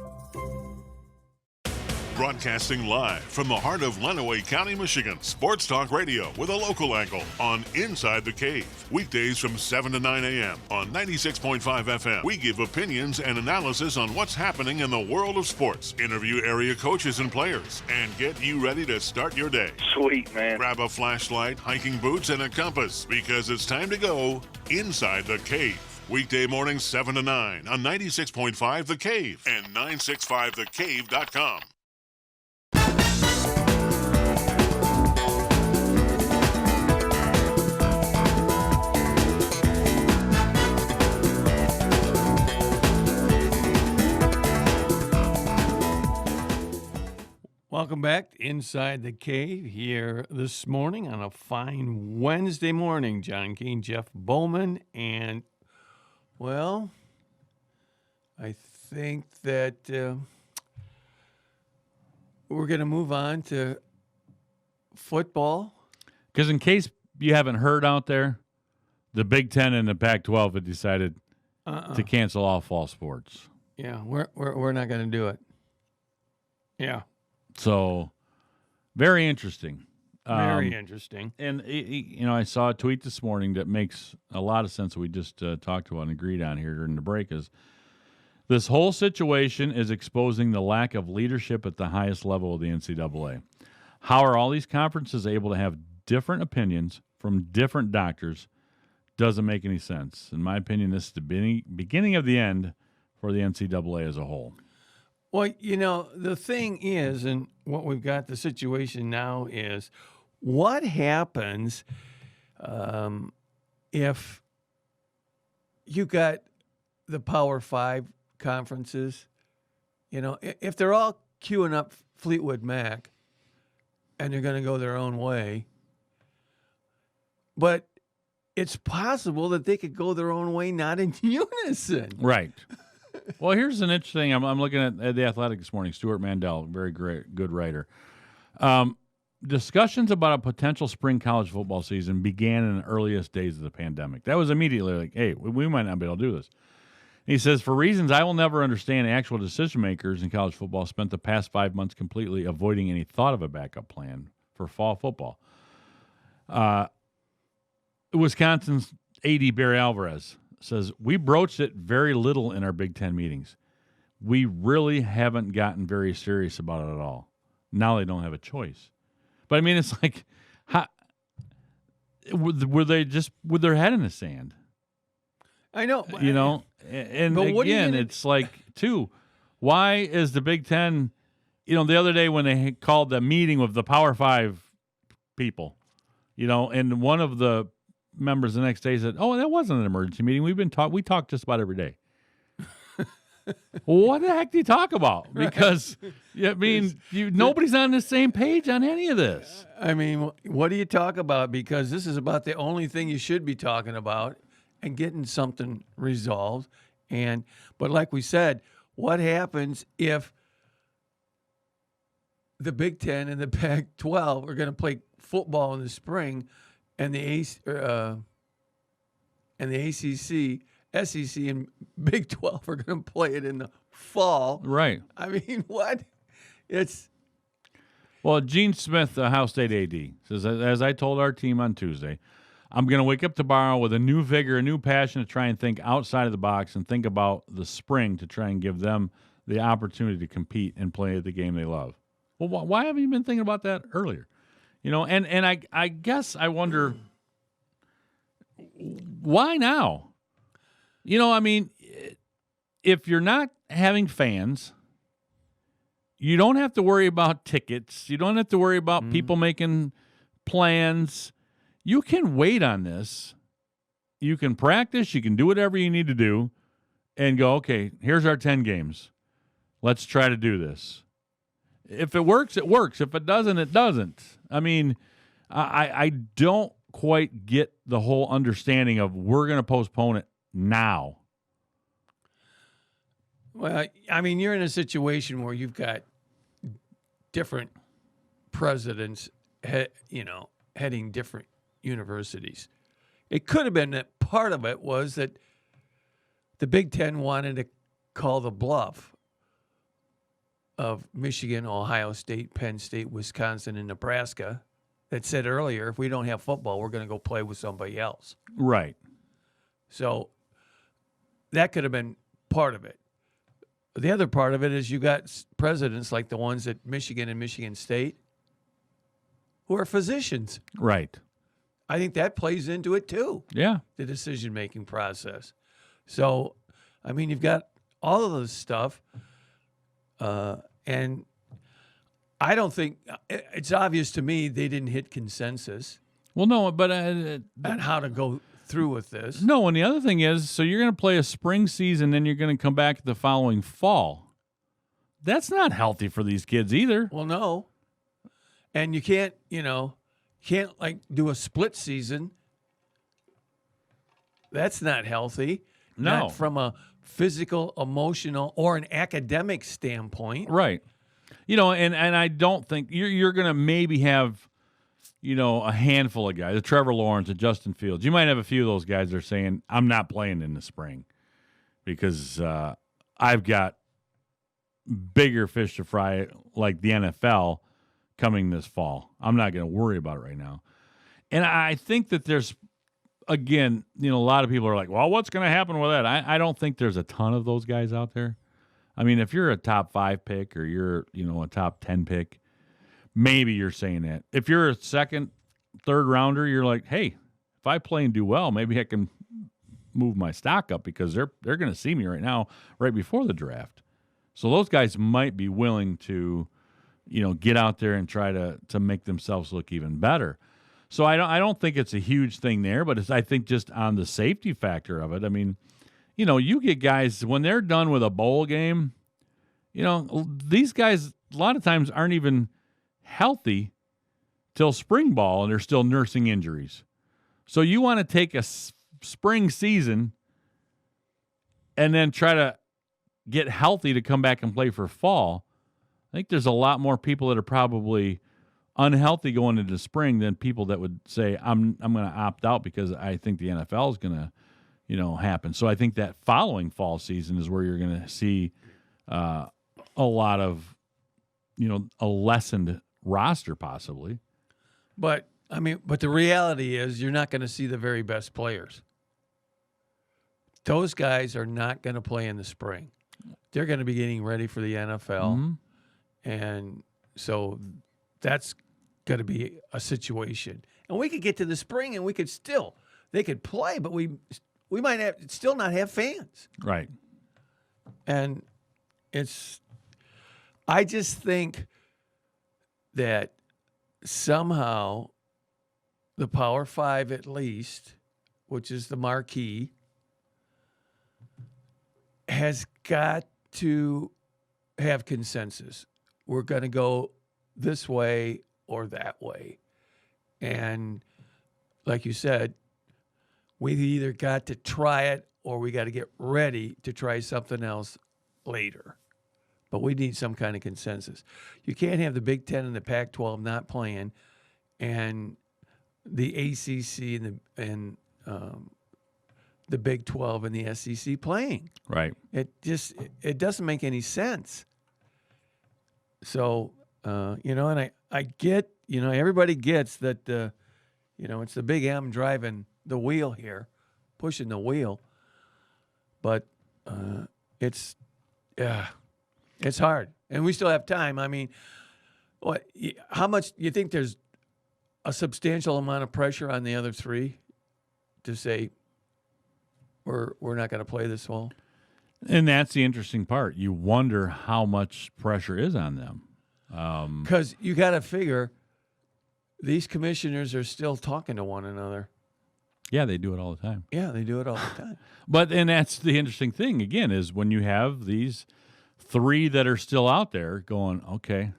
Broadcasting live from the heart of Lenawee County, Michigan. Sports Talk Radio with a local angle on Inside the Cave. Weekdays from 7 to 9 a.m. on 96.5 FM. We give opinions and analysis on what's happening in the world of sports. Interview area coaches and players. And get you ready to start your day. Sweet, man. Grab a flashlight, hiking boots, and a compass because it's time to go Inside the Cave. Weekday mornings 7 to 9 on 96.5 The Cave and 965thecave.com. Welcome back to Inside the Cave here this morning on a fine Wednesday morning. John Keane, Jeff Bowman, and, well, I think that we're going to move on to football. Because in case you haven't heard out there, the Big Ten and the Pac-12 have decided to cancel all fall sports. Yeah, we're not going to do it. Yeah. So, very interesting. Very interesting. And, I saw a tweet this morning that makes a lot of sense that we just talked about and agreed on here during the break is this whole situation is exposing the lack of leadership at the highest level of the NCAA. How are all these conferences able to have different opinions from different doctors? Doesn't make any sense. In my opinion, this is the beginning of the end for the NCAA as a whole. Well, the thing is, and what we've got the situation now is, what happens if you got the Power 5 conferences, if they're all queuing up Fleetwood Mac and they're going to go their own way, but it's possible that they could go their own way not in unison. Right. Well, here's an interesting. I'm looking at The Athletic this morning. Stuart Mandel, very good writer. Discussions about a potential spring college football season began in the earliest days of the pandemic. That was immediately like, hey, we might not be able to do this. And he says, for reasons I will never understand, actual decision makers in college football spent the past 5 months completely avoiding any thought of a backup plan for fall football. Wisconsin's AD Barry Alvarez says, we broached it very little in our Big Ten meetings. We really haven't gotten very serious about it at all. Now they don't have a choice. But, I mean, it's like, were they just with their head in the sand? I know. And again, it's like, too, why is the Big Ten, the other day when they called the meeting with the Power 5 people, and one of the members the next day said, "Oh, that wasn't an emergency meeting. We talk just about every day." What the heck do you talk about? Because nobody's on the same page on any of this. I mean, what do you talk about? Because this is about the only thing you should be talking about and getting something resolved. But like we said, what happens if the Big Ten and the Pac-12 are going to play football in the spring? And the ACC, SEC, and Big 12 are going to play it in the fall. Right. I mean, what? Well, Gene Smith, the Ohio State AD, says, as I told our team on Tuesday, I'm going to wake up tomorrow with a new vigor, a new passion to try and think outside of the box and think about the spring to try and give them the opportunity to compete and play the game they love. Well, why haven't you been thinking about that earlier? And I guess I wonder, why now? You know, I mean, if you're not having fans, you don't have to worry about tickets. You don't have to worry about people making plans. You can wait on this. You can practice. You can do whatever you need to do and go, okay, here's our 10 games. Let's try to do this. If it works, it works. If it doesn't, it doesn't. I mean, I don't quite get the whole understanding of we're going to postpone it now. Well, I mean, you're in a situation where you've got different presidents, heading different universities. It could have been that part of it was that the Big Ten wanted to call the bluff of Michigan, Ohio State, Penn State, Wisconsin, and Nebraska that said earlier, if we don't have football, we're going to go play with somebody else. Right. So that could have been part of it. The other part of it is you got presidents like the ones at Michigan and Michigan State who are physicians. Right. I think that plays into it too. Yeah. The decision-making process. So, I mean, you've got all of this stuff, and I don't think it's obvious to me they didn't hit consensus. Well, no, but on how to go through with this. No, and the other thing is, so you're going to play a spring season, then you're going to come back the following fall. That's not healthy for these kids either. Well, no. And you can't, like do a split season. That's not healthy. No. Not from a physical, emotional, or an academic standpoint. Right. And I don't think you're going to maybe have, a handful of guys, a Trevor Lawrence, a Justin Fields. You might have a few of those guys that are saying, I'm not playing in the spring because I've got bigger fish to fry like the NFL coming this fall. I'm not going to worry about it right now. And I think that there's, again, a lot of people are like, well, what's going to happen with that? I don't think there's a ton of those guys out there. I mean, if you're a top 5 pick or you're, a top 10 pick, maybe you're saying that. If you're a second, third rounder, you're like, hey, if I play and do well, maybe I can move my stock up because they're going to see me right now, right before the draft. So those guys might be willing to, get out there and try to make themselves look even better. So I don't think it's a huge thing there, but I think just on the safety factor of it. I mean, you get guys when they're done with a bowl game, these guys a lot of times aren't even healthy till spring ball and they're still nursing injuries. So you want to take a spring season and then try to get healthy to come back and play for fall. I think there's a lot more people that are probably unhealthy going into spring than people that would say, I'm going to opt out because I think the NFL is going to, happen. So I think that following fall season is where you're going to see a lot of, a lessened roster possibly. But the reality is you're not going to see the very best players. Those guys are not going to play in the spring. They're going to be getting ready for the NFL. Mm-hmm. And so that's going to be a situation. And we could get to the spring and they could play, but we might still not have fans. Right. And I just think that somehow the Power 5 at least, which is the marquee, has got to have consensus. We're going to go this way or that way. And like you said, we either got to try it or we got to get ready to try something else later. But we need some kind of consensus. You can't have the Big Ten and the Pac-12 not playing and the ACC and the Big 12 and the SEC playing. Right. It doesn't make any sense. So, and I get, everybody gets that, it's the Big M driving the wheel here, pushing the wheel. But it's hard. And we still have time. I mean, how much do you think there's a substantial amount of pressure on the other three to say, we're not going to play this fall. And that's the interesting part. You wonder how much pressure is on them. Because you got to figure these commissioners are still talking to one another. Yeah, they do it all the time. Yeah, they do it all the time. And that's the interesting thing, again, is when you have these three that are still out there going, okay,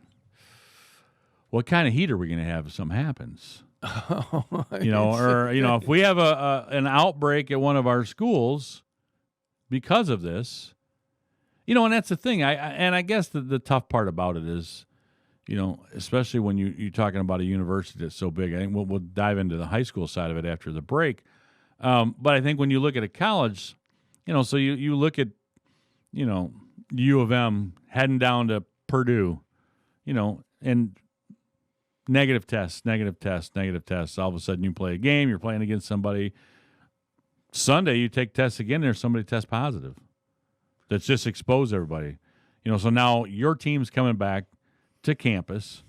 what kind of heat are we going to have if something happens? If we have an outbreak at one of our schools because of this, and that's the thing. I guess the tough part about it is, especially when you're talking about a university that's so big. I think we'll dive into the high school side of it after the break. But I think when you look at a college, so you look at, U of M heading down to Purdue, and negative tests. All of a sudden you play a game, you're playing against somebody. Sunday you take tests again, there's somebody test positive. That's just exposed everybody. So now your team's coming back to campus,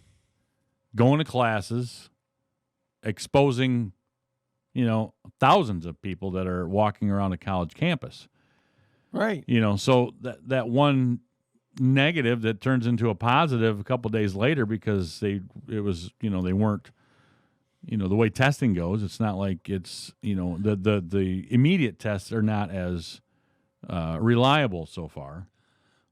going to classes, exposing, thousands of people that are walking around a college campus. Right. So that one negative that turns into a positive a couple days later because they weren't, the way testing goes, it's not like it's, the immediate tests are not as reliable so far.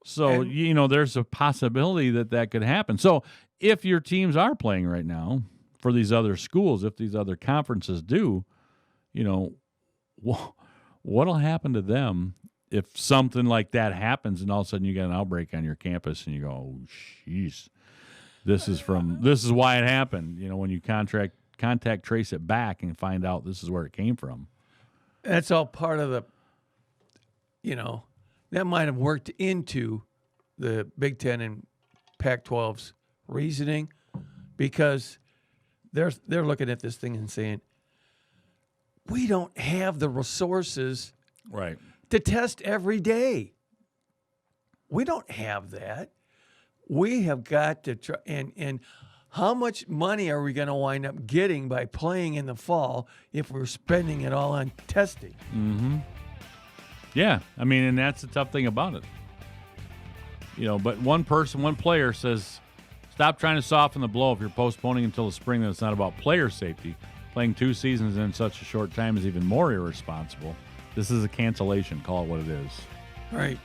So, there's a possibility that could happen. So if your teams are playing right now for these other schools, if these other conferences do, what'll happen to them if something like that happens and all of a sudden you got an outbreak on your campus and you go, oh, jeez, this is why it happened. When you contact trace it back and find out this is where it came from. That's all part of the, that might have worked into the Big Ten and Pac-12's reasoning because they're looking at this thing and saying, we don't have the resources right to test every day. We don't have that. We have got to try. And how much money are we going to wind up getting by playing in the fall if we're spending it all on testing? Mm-hmm. Yeah, and that's the tough thing about it. But one player says, stop trying to soften the blow if you're postponing until the spring. That it's not about player safety. Playing 2 seasons in such a short time is even more irresponsible. This is a cancellation. Call it what it is. Right.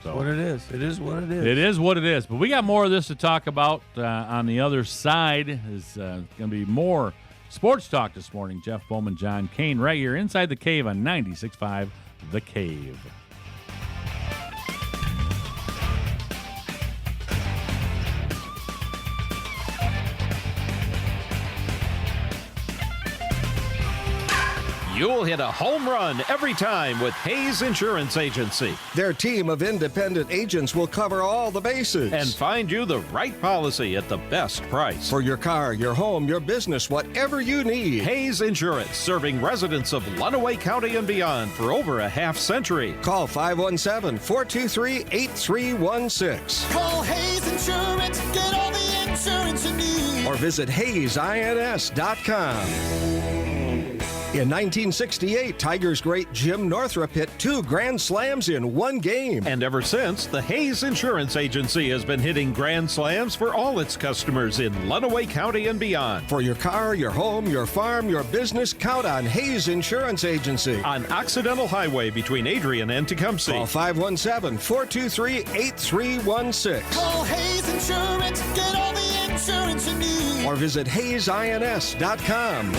So what it is. It is what it is. It is what it is. But we got more of this to talk about on the other side. Is going to be more sports talk this morning. Jeff Bowman, John Kane, right here inside the Cave on 96.5 The Cave. You'll hit a home run every time with Hayes Insurance Agency. Their team of independent agents will cover all the bases and find you the right policy at the best price. For your car, your home, your business, whatever you need. Hayes Insurance, serving residents of Lenawee County and beyond for over a half century. Call 517-423-8316. Call Hayes Insurance, get all the insurance you need. Or visit HayesINS.com. In 1968, Tigers great Jim Northrup hit 2 grand slams in 1 game. And ever since, the Hayes Insurance Agency has been hitting grand slams for all its customers in Lenawee County and beyond. For your car, your home, your farm, your business, count on Hayes Insurance Agency. On Occidental Highway between Adrian and Tecumseh. Call 517-423-8316. Call Hayes Insurance, get all the insurance you need. Or visit HayesINS.com.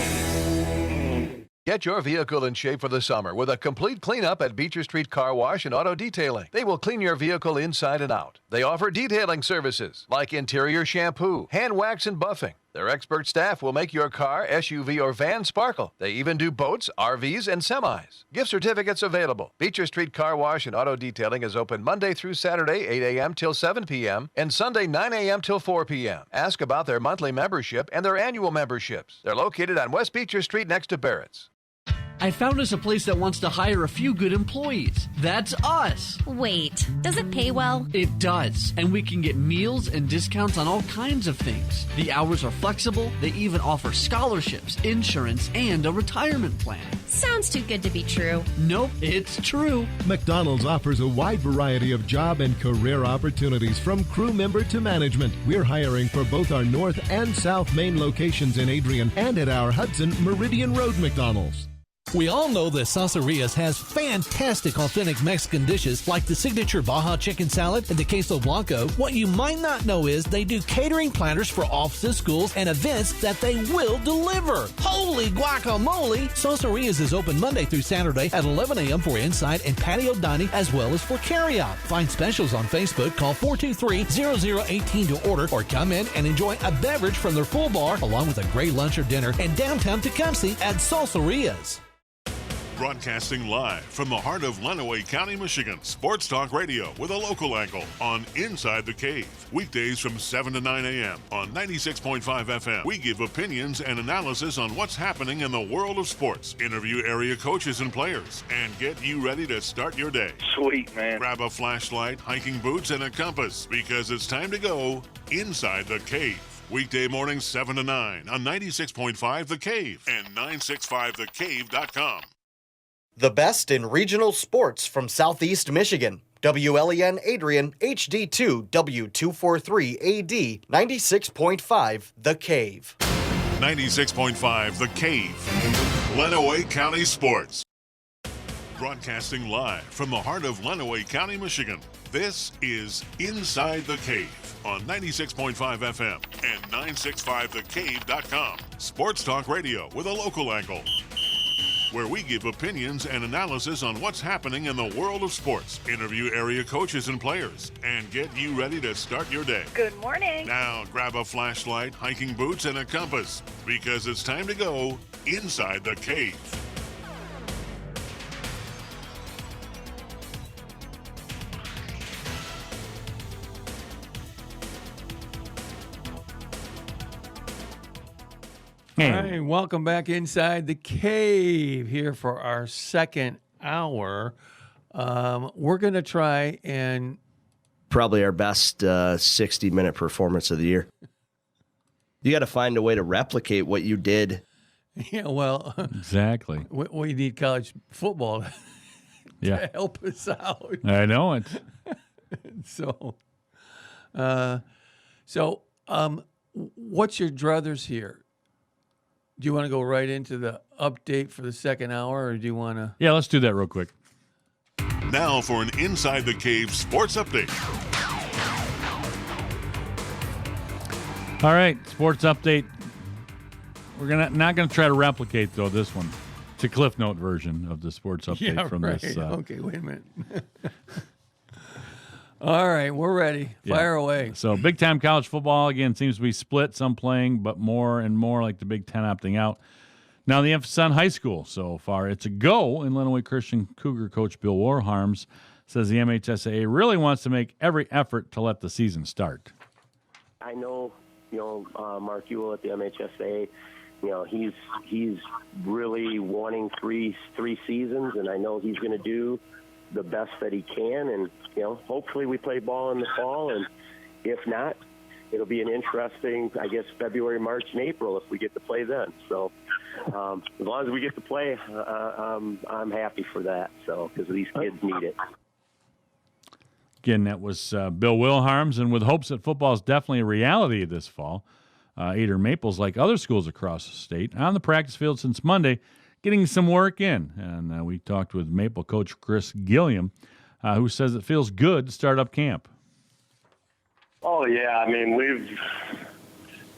Get your vehicle in shape for the summer with a complete cleanup at Beecher Street Car Wash and Auto Detailing. They will clean your vehicle inside and out. They offer detailing services like interior shampoo, hand wax, and buffing. Their expert staff will make your car, SUV, or van sparkle. They even do boats, RVs, and semis. Gift certificates available. Beecher Street Car Wash and Auto Detailing is open Monday through Saturday, 8 a.m. till 7 p.m., and Sunday, 9 a.m. till 4 p.m. Ask about their monthly membership and their annual memberships. They're located on West Beecher Street next to Barrett's. I found us a place that wants to hire a few good employees. That's us. Wait, does it pay well? It does. And we can get meals and discounts on all kinds of things. The hours are flexible. They even offer scholarships, insurance, and a retirement plan. Sounds too good to be true. Nope, it's true. McDonald's offers a wide variety of job and career opportunities from crew member to management. We're hiring for both our North and South Main locations in Adrian and at our Hudson Meridian Road McDonald's. We all know that Salsarias has fantastic authentic Mexican dishes like the signature Baja chicken salad and the queso blanco. What you might not know is they do catering platters for offices, schools, and events that they will deliver. Holy guacamole! Salsarias is open Monday through Saturday at 11 a.m. for inside and patio dining as well as for carryout. Find specials on Facebook. Call 423-0018 to order or come in and enjoy a beverage from their full bar along with a great lunch or dinner in downtown Tecumseh at Salsarias. Broadcasting live from the heart of Lenawee County, Michigan. Sports Talk Radio with a local angle on Inside the Cave. Weekdays from 7 to 9 a.m. on 96.5 FM. We give opinions and analysis on what's happening in the world of sports. Interview area coaches and players. And get you ready to start your day. Sweet, man. Grab a flashlight, hiking boots, and a compass because it's time to go Inside the Cave. Weekday mornings 7 to 9 on 96.5 The Cave and 965thecave.com. The best in regional sports from Southeast Michigan. WLEN Adrian, HD2, W243AD, 96.5 The Cave. 96.5 The Cave. Lenawee County Sports. Broadcasting live from the heart of Lenawee County, Michigan. This is Inside the Cave on 96.5 FM and 965thecave.com. Sports Talk Radio with a local angle, where we give opinions and analysis on what's happening in the world of sports. Interview area coaches and players, and get you ready to start your day. Good morning. Now grab a flashlight, hiking boots, and a compass because it's time to go Inside the Cave. All right, welcome back Inside the Cave here for our second hour. We're going to try and... Probably our best 60-minute performance of the year. You got to find a way to replicate what you did. Yeah, well... Exactly. We need college football to help us out. I know it. So, what's your druthers here? Do you want to go right into the update for the second hour, or do you want to? Yeah, let's do that real quick. Now for an Inside the Cave sports update. All right, sports update. We're not gonna try to replicate though this one. It's a Cliff Note version of the sports update from this. Okay, wait a minute. All right, we're ready. Fire away. So big-time college football, again, seems to be split, some playing, but more and more like the Big Ten opting out. Now the emphasis on high school so far. It's a go, and Lenawee Christian Cougar coach Bill Warharms says the MHSAA really wants to make every effort to let the season start. I know, Mark Ewell at the MHSAA, he's really wanting three seasons, and I know he's going to do the best that he can, and hopefully we play ball in the fall, and if not, it'll be an interesting, I guess, February, March, and April if we get to play then. So as long as we get to play, I'm happy for that. So because these kids need it. Again, that was Bill Wilharms, and with hopes that football is definitely a reality this fall, Eder Maples, like other schools across the state, on the practice field since Monday, getting some work in. And we talked with Maple coach Chris Gilliam, who says it feels good to start up camp. Oh, yeah. I mean,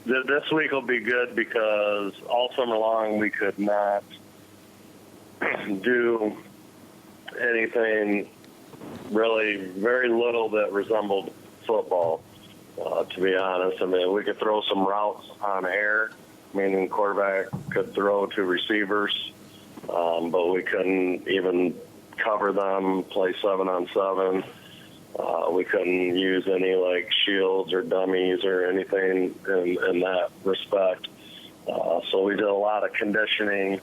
this week will be good because all summer long we could not do anything really, very little that resembled football, to be honest. I mean, we could throw some routes on air, meaning the quarterback could throw to receivers, but we couldn't even cover them, play 7-on-7. We couldn't use any like shields or dummies or anything in that respect. So we did a lot of conditioning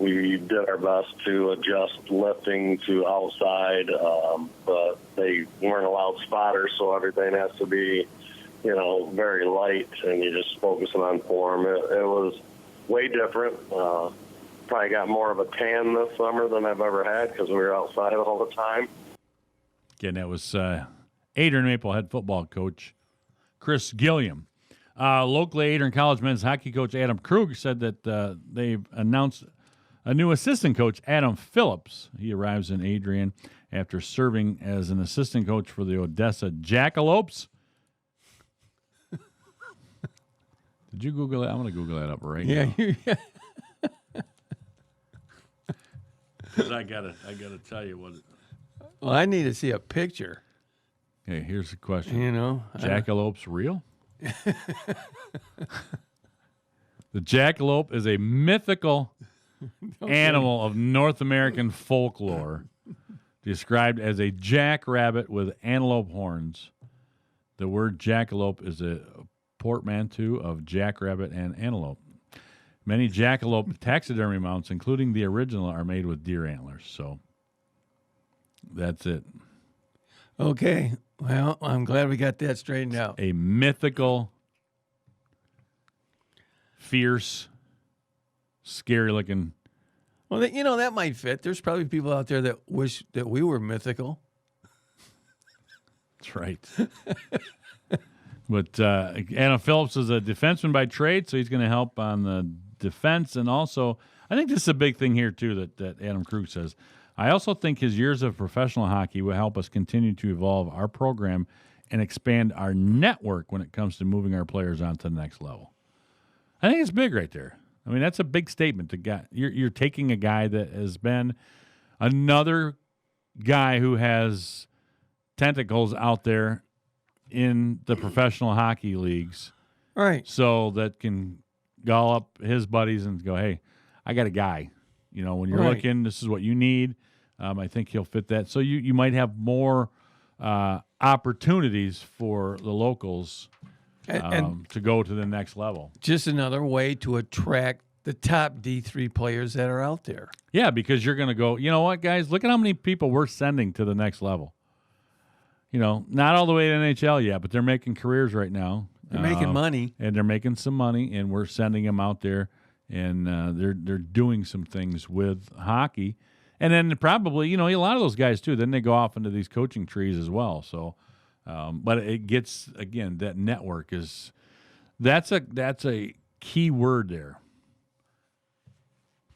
we did our best to adjust lifting to outside, but they weren't allowed spotters, so everything has to be, very light, and you're just focusing on form. It was way different. Probably got more of a tan this summer than I've ever had because we were outside all the time. Again, that was Adrian Maple head football coach Chris Gilliam. Locally, Adrian College men's hockey coach Adam Krug said that they've announced a new assistant coach, Adam Phillips. He arrives in Adrian after serving as an assistant coach for the Odessa Jackalopes. Did you Google that? I'm going to Google that up right now. Yeah. Because I gotta tell you what. Well, I need to see a picture. Okay, here's the question. Jackalopes real? The jackalope is a mythical animal of North American folklore, described as a jackrabbit with antelope horns. The word jackalope is a portmanteau of jackrabbit and antelope. Many jackalope taxidermy mounts, including the original, are made with deer antlers. So that's it. Okay. Well, I'm glad we got that straightened out. A mythical, fierce, scary-looking. Well, that might fit. There's probably people out there that wish that we were mythical. That's right. But Adam Phillips is a defenseman by trade, so he's going to help on the defense. And also, I think this is a big thing here, too, that Adam Krug says. I also think his years of professional hockey will help us continue to evolve our program and expand our network when it comes to moving our players on to the next level. I think it's big right there. I mean, that's a big statement. You're taking a guy that has been another guy who has tentacles out there in the professional hockey leagues. Right. So that can call up his buddies and go, hey, I got a guy. When you're looking, this is what you need. I think he'll fit that. So you might have more opportunities for the locals to go to the next level. Just another way to attract the top D3 players that are out there. Yeah, because you're going to go, you know what, guys? Look at how many people we're sending to the next level. Not all the way to NHL yet, but they're making careers right now. They're making money. And they're making some money, and we're sending them out there, and they're doing some things with hockey. And then probably, a lot of those guys, too, then they go off into these coaching trees as well. So, but it gets, again, that network is that's a key word there.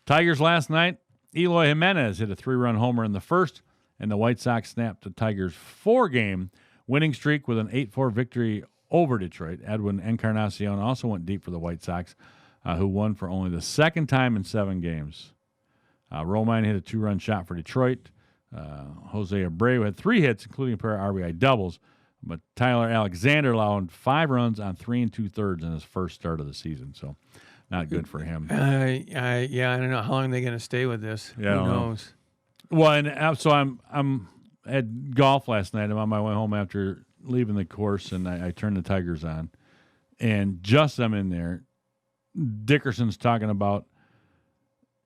Tigers last night, Eloy Jimenez hit a 3-run homer in the first, and the White Sox snapped the Tigers' 4-game winning streak with an 8-4 victory over Detroit. Edwin Encarnacion also went deep for the White Sox, who won for only the second time in 7 games. Romine hit a 2-run shot for Detroit. Jose Abreu had 3 hits, including a pair of RBI doubles. But Tyler Alexander allowed 5 runs on 3 2/3 in his first start of the season. So not good for him. I don't know how long they're going to stay with this. Yeah, Who knows? Well, and so I'm at golf last night. I'm on my way home after leaving the course, and I turned the Tigers on. And just I'm in there, Dickerson's talking about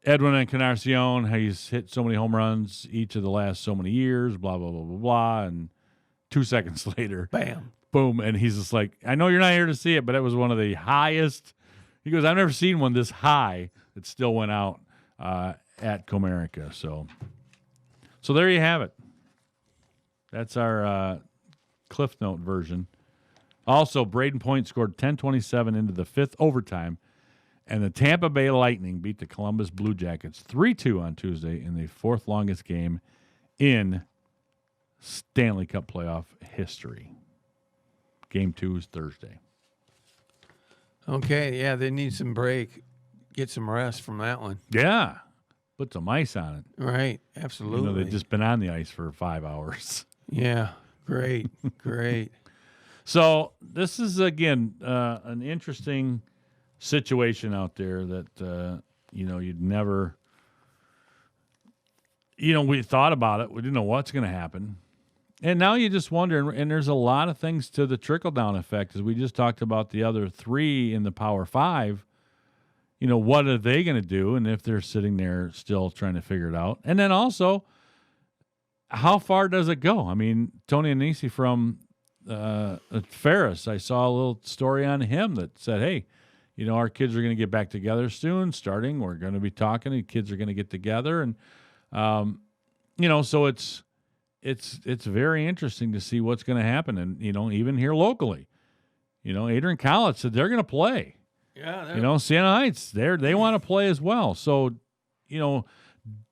Edwin Encarnacion, how he's hit so many home runs each of the last so many years, blah, blah, blah, blah, blah. And 2 seconds later, bam, boom. And he's just like, I know you're not here to see it, but it was one of the highest. He goes, I've never seen one this high that still went out at Comerica. So there you have it. That's our Cliff Note version. Also, Braden Point scored 10:27 into the 5th overtime, and the Tampa Bay Lightning beat the Columbus Blue Jackets 3-2 on Tuesday in the 4th longest game in Stanley Cup playoff history. Game 2 is Thursday. Okay, yeah, they need some break. Get some rest from that one. Yeah. Put some ice on it. Right, absolutely. They've just been on the ice for 5 hours. Yeah, great, great. So this is, again, an interesting situation out there that, you'd never, we thought about it. We didn't know what's going to happen. And now you just wonder, and there's a lot of things to the trickle-down effect, as we just talked about the other 3 in the Power 5. what are they going to do? And if they're sitting there still trying to figure it out. And then also, how far does it go? I mean, Tony Anisi from Ferris, I saw a little story on him that said, hey, our kids are going to get back together soon, starting. We're going to be talking, and kids are going to get together. And, so it's very interesting to see what's going to happen. And, even here locally, Adrian College said they're going to play. Yeah. Siena Heights, they want to play as well. So,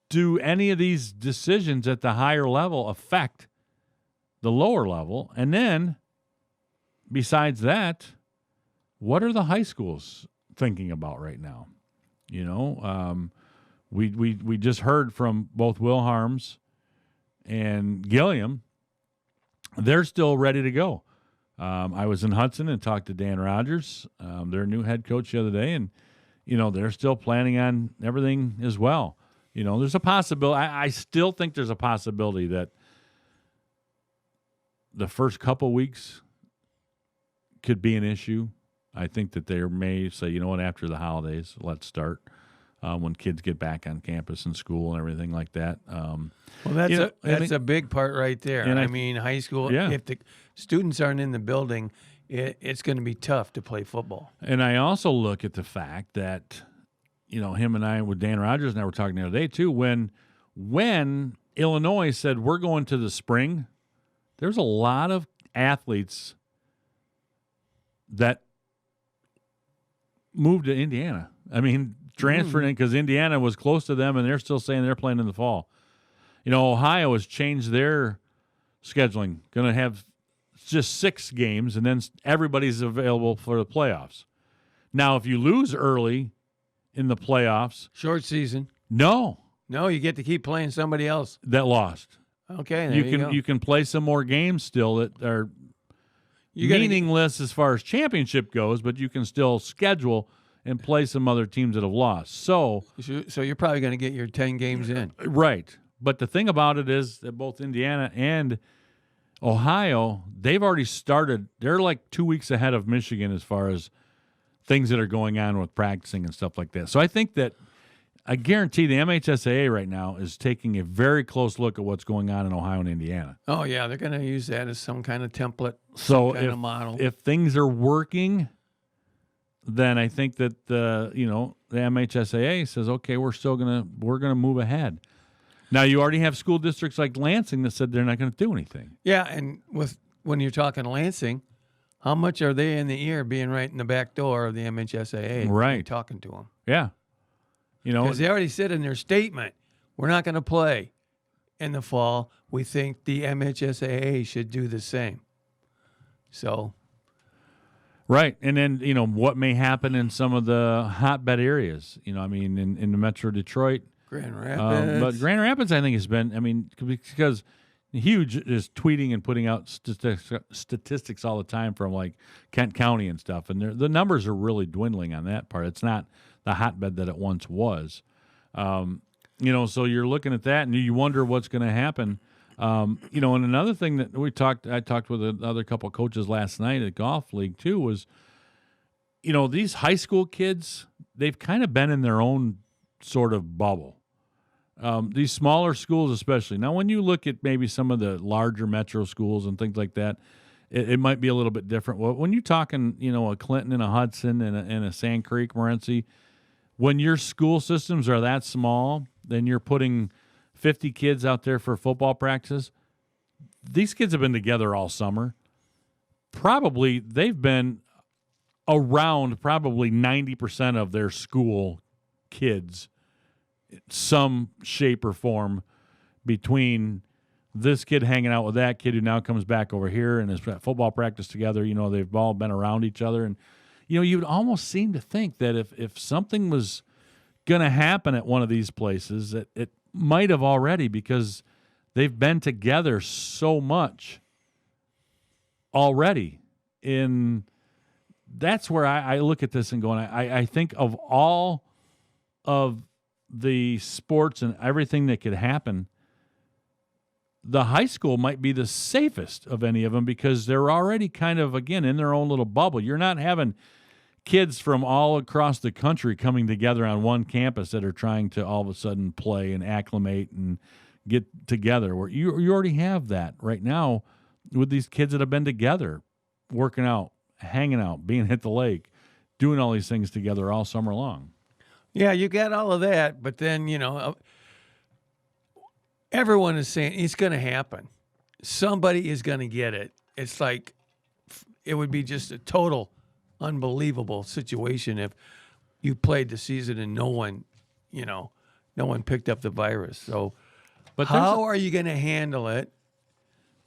do any of these decisions at the higher level affect the lower level? And then, besides that, what are the high schools thinking about right now? We just heard from both Will Harms and Gilliam. They're still ready to go. I was in Hudson and talked to Dan Rogers, their new head coach, the other day, and they're still planning on everything as well. There's a possibility. I still think there's a possibility that the first couple weeks could be an issue. I think that they may say, after the holidays, let's start when kids get back on campus and school and everything like that. Well, that's a big part right there. And I mean, high school, if the students aren't in the building, it's going to be tough to play football. And I also look at the fact that, him and I, with Dan Rogers and I were talking the other day too, when Illinois said we're going to the spring, there's a lot of athletes that moved to Indiana. I mean, transferred in because Indiana was close to them, and they're still saying they're playing in the fall. Ohio has changed their scheduling, going to have just 6 games, and then everybody's available for the playoffs. Now, if you lose early in the playoffs, short season. No, you get to keep playing somebody else that lost. Okay, there you can play some more games still that are meaningless as far as championship goes, but you can still schedule and play some other teams that have lost. So you're probably going to get your 10 games in. Right. But the thing about it is that both Indiana and Ohio, they've already started. They're like 2 weeks ahead of Michigan as far as things that are going on with practicing and stuff like that. So I think that I guarantee the MHSAA right now is taking a very close look at what's going on in Ohio and Indiana. Oh, yeah. They're going to use that as some kind of template, some kind of model. If things are working, then I think that the MHSAA says, okay, we're gonna move ahead. Now you already have school districts like Lansing that said they're not going to do anything. Yeah, and when you're talking Lansing, how much are they in the ear being right in the back door of the MHSAA? Right, talking to them. Yeah, because they already said in their statement, we're not going to play in the fall. We think the MHSAA should do the same. So. Right, and then what may happen in some of the hotbed areas. In the Metro Detroit, Grand Rapids. But Grand Rapids, I think, has been. Because Huge is tweeting and putting out statistics all the time from like Kent County and stuff, and the numbers are really dwindling on that part. It's not the hotbed that it once was. So you're looking at that, and you wonder what's going to happen. And another thing that I talked with another couple of coaches last night at Golf League too was, these high school kids, they've kind of been in their own sort of bubble. These smaller schools especially. Now, when you look at maybe some of the larger metro schools and things like that, it might be a little bit different. Well, when you're talking, a Clinton and a Hudson and a Sand Creek, Morenci, when your school systems are that small, then you're putting 50 kids out there for football practices. These kids have been together all summer. Probably they've been around 90% of their school kids, some shape or form, between this kid hanging out with that kid who now comes back over here and is at football practice together. They've all been around each other. And, you would almost seem to think that if something was going to happen at one of these places, it might have already, because they've been together so much already. That's where I look at this and going, I think of all of the sports and everything that could happen, the high school might be the safest of any of them, because they're already kind of, again, in their own little bubble. You're not having kids from all across the country coming together on one campus that are trying to all of a sudden play and acclimate and get together. Where you already have that right now with these kids that have been together, working out, hanging out, being at the lake, doing all these things together all summer long. Yeah, you got all of that, but then, everyone is saying it's going to happen. Somebody is going to get it. It's like it would be just a total unbelievable situation if you played the season and no one picked up the virus. So but how are you going to handle it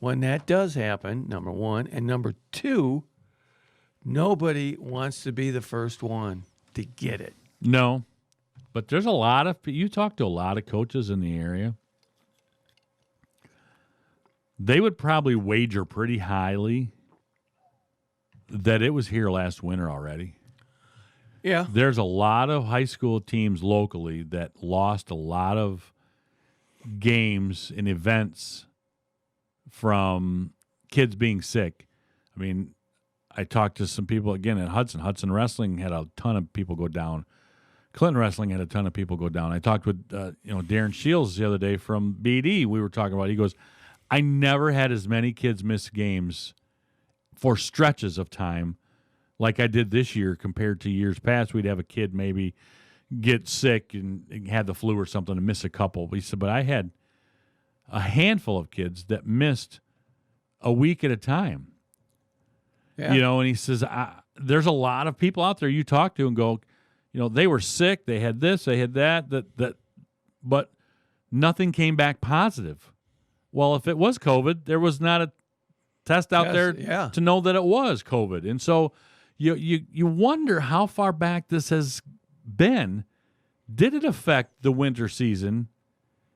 when that does happen, number one? And number two, nobody wants to be the first one to get it. No, but there's a lot of, you talk to a lot of coaches in the area. They would probably wager pretty highly that it was here last winter already. Yeah. There's a lot of high school teams locally that lost a lot of games and events from kids being sick. I mean, I talked to some people again at Hudson. Hudson Wrestling had a ton of people go down. Clinton Wrestling had a ton of people go down. I talked with Darren Shields the other day from BD. We were talking about. He goes, I never had as many kids miss games for stretches of time like I did this year compared to years past. We'd have a kid maybe get sick and had the flu or something and miss a couple. He said, but I had a handful of kids that missed a week at a time. Yeah. And he says, there's a lot of people out there you talk to and go, they were sick, they had this, they had that, but nothing came back positive. Well, if it was COVID, there was not a test out there to know that it was COVID. And so you wonder how far back this has been. Did it affect the winter season?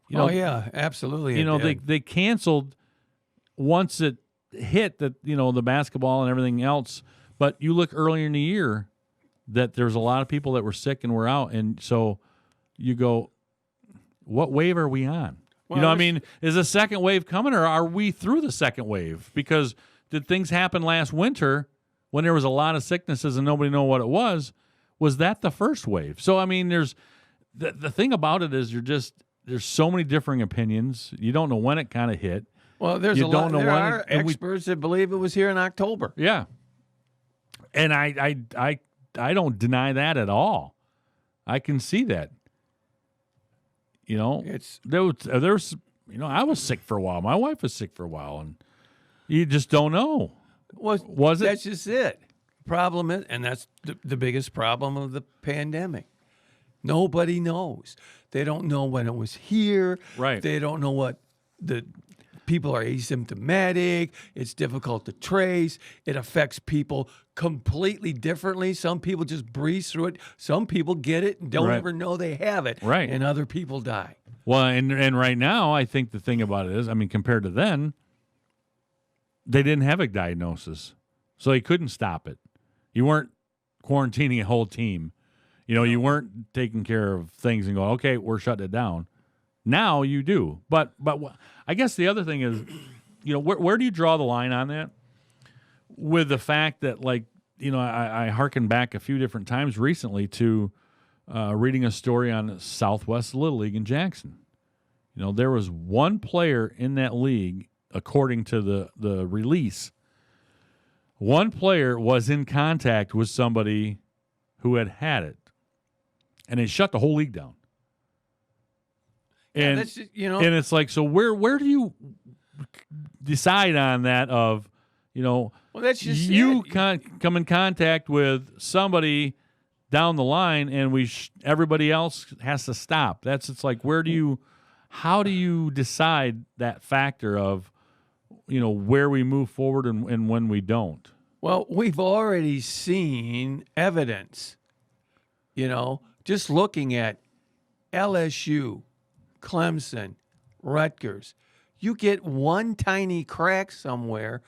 Yeah, absolutely. They canceled once it hit that, the basketball and everything else. But you look earlier in the year that there's a lot of people that were sick and were out. And so you go, what wave are we on? Well, is a second wave coming, or are we through the second wave? Because did things happen last winter when there was a lot of sicknesses and nobody knew what it was? Was that the first wave? So, there's the thing about it is there's so many differing opinions. You don't know when it kind of hit. Well, there are experts that believe it was here in October. Yeah. And I don't deny that at all. I can see that. There's I was sick for a while. My wife was sick for a while, and you just don't know. Was it? That's just it. Problem is, and that's the biggest problem of the pandemic. Nobody knows. They don't know when it was here. Right. They don't know what the people are asymptomatic. It's difficult to trace. It affects people completely differently. Some people just breeze through it. Some people get it and don't ever know they have it. Right. And other people die. Well, and right now, I think the thing about it is, compared to then, they didn't have a diagnosis, so they couldn't stop it. You weren't quarantining a whole team. You weren't taking care of things and going, okay, we're shutting it down. Now you do. But I guess the other thing is, where do you draw the line on that? With the fact that, I hearken back a few different times recently to reading a story on Southwest Little League in Jackson. There was one player in that league, according to the release, one player was in contact with somebody who had it. And it shut the whole league down. And that's just, and it's like, so where do you decide on that of, well, that's just come in contact with somebody down the line and everybody else has to stop. It's like, how do you decide that factor of, where we move forward and when we don't? Well, we've already seen evidence, just looking at LSU, Clemson, Rutgers. You get one tiny crack somewhere,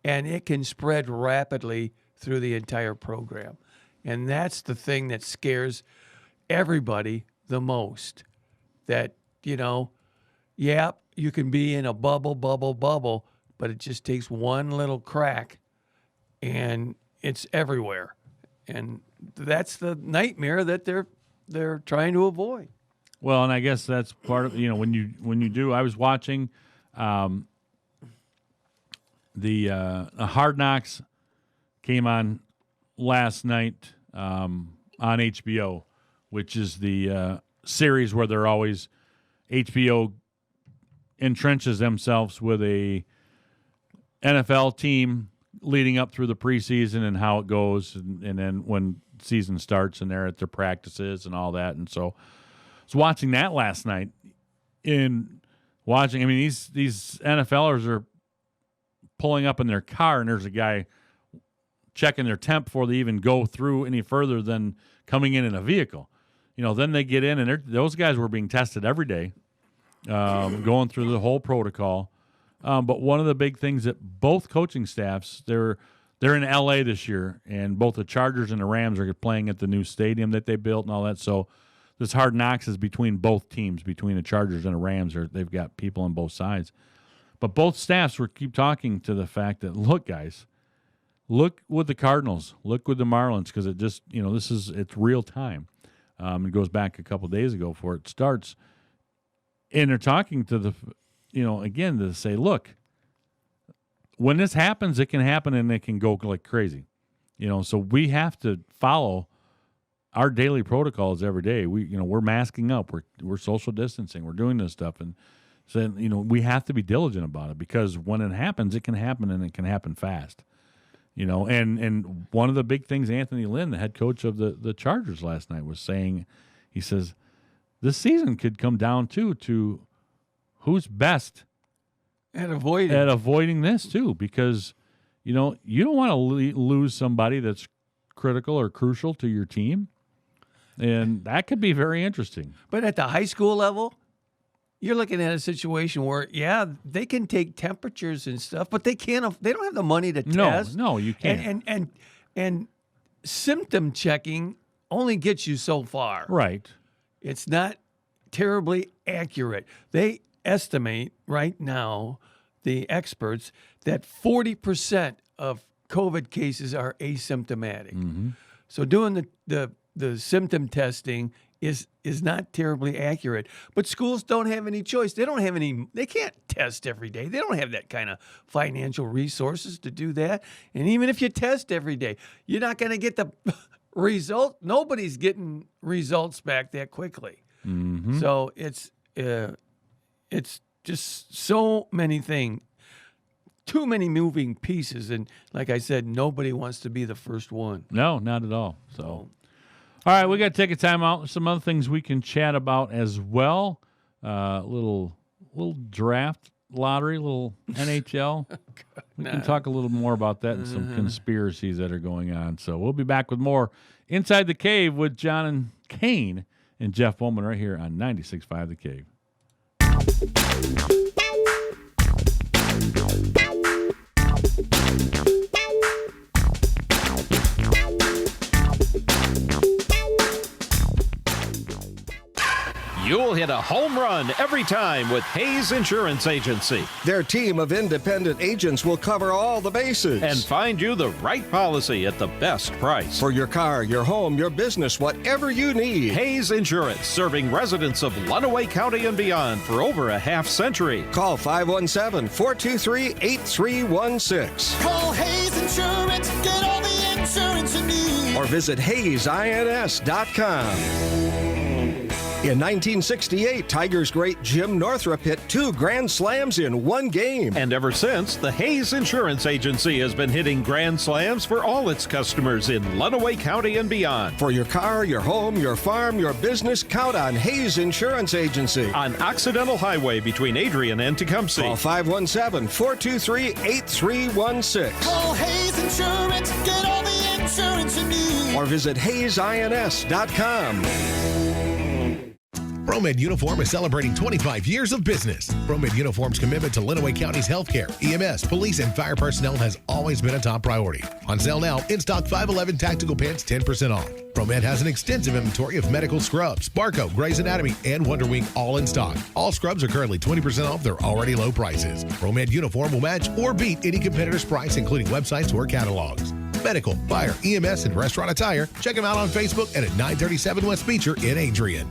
and it can spread rapidly through the entire program. And that's the thing that scares everybody the most. That, you can be in a bubble, but it just takes one little crack, and it's everywhere. And that's the nightmare that they're trying to avoid. Well, and I guess that's part of when you do. I was watching the Hard Knocks came on last night on HBO, which is the series where they're always HBO entrenches themselves with a NFL team leading up through the preseason and how it goes, and then when season starts and they're at their practices and all that. And so I was watching that last night. These NFLers are pulling up in their car, and there's a guy checking their temp before they even go through any further than coming in a vehicle. Then they get in, and those guys were being tested every day, going through the whole protocol. But one of the big things that both coaching staffs, they're in L.A. this year, and both the Chargers and the Rams are playing at the new stadium that they built and all that. So this Hard Knocks is between both teams, between the Chargers and the Rams. They've got people on both sides. But both staffs keep talking to the fact that, look, guys, look with the Cardinals, look with the Marlins, because it just, it's real time. It goes back a couple days ago before it starts. And they're talking to again, to say, look, when this happens, it can happen and it can go like crazy. So we have to follow our daily protocols every day. We're masking up, we're social distancing, we're doing this stuff, and so we have to be diligent about it, because when it happens, it can happen, and it can happen fast. And one of the big things Anthony Lynn, the head coach of the Chargers last night, was saying, he says, this season could come down to who's best at avoiding this too, because you don't want to lose somebody that's critical or crucial to your team, and that could be very interesting. But at the high school level, you're looking at a situation where, they can take temperatures and stuff, but they don't have the money to test. No, you can't. And symptom checking only gets you so far. Right. It's not terribly accurate. They estimate right now, the experts, that 40% of COVID cases are asymptomatic. Mm-hmm. So doing the symptom testing is not terribly accurate. But schools don't have any choice. They can't test every day. They don't have that kind of financial resources to do that. And even if you test every day, you're not going to get the result. Nobody's getting results back that quickly. Mm-hmm. So it's just so many things, too many moving pieces. And like I said, nobody wants to be the first one. No, not at all. So, all right, we got to take a time out. Some other things we can chat about as well. Little draft lottery, little NHL. We can talk a little more about that and some conspiracies that are going on. So we'll be back with more Inside the Cave with John and Kane and Jeff Bowman right here on 96.5 The Cave. You'll hit a home run every time with Hayes Insurance Agency. Their team of independent agents will cover all the bases and find you the right policy at the best price. For your car, your home, your business, whatever you need. Hayes Insurance, serving residents of Lenawee County and beyond for over a half century. Call 517-423-8316. Call Hayes Insurance, get all the insurance you need. Or visit HayesINS.com. In 1968, Tigers great Jim Northrup hit 2 grand slams in one game. And ever since, the Hayes Insurance Agency has been hitting grand slams for all its customers in Lenawee County and beyond. For your car, your home, your farm, your business, count on Hayes Insurance Agency. On Occidental Highway between Adrian and Tecumseh. Call 517-423-8316. Call Hayes Insurance, get all the insurance you need. Or visit HayesINS.com. ProMed Uniform is celebrating 25 years of business. ProMed Uniform's commitment to Lenawee County's healthcare, EMS, police, and fire personnel has always been a top priority. On sale now, in-stock 511 tactical pants 10% off. ProMed has an extensive inventory of medical scrubs, Barco, Grey's Anatomy, and Wonder Wing all in stock. All scrubs are currently 20% off their already low prices. ProMed Uniform will match or beat any competitor's price, including websites or catalogs. Medical, fire, EMS, and restaurant attire. Check them out on Facebook and at 937 West Beecher in Adrian.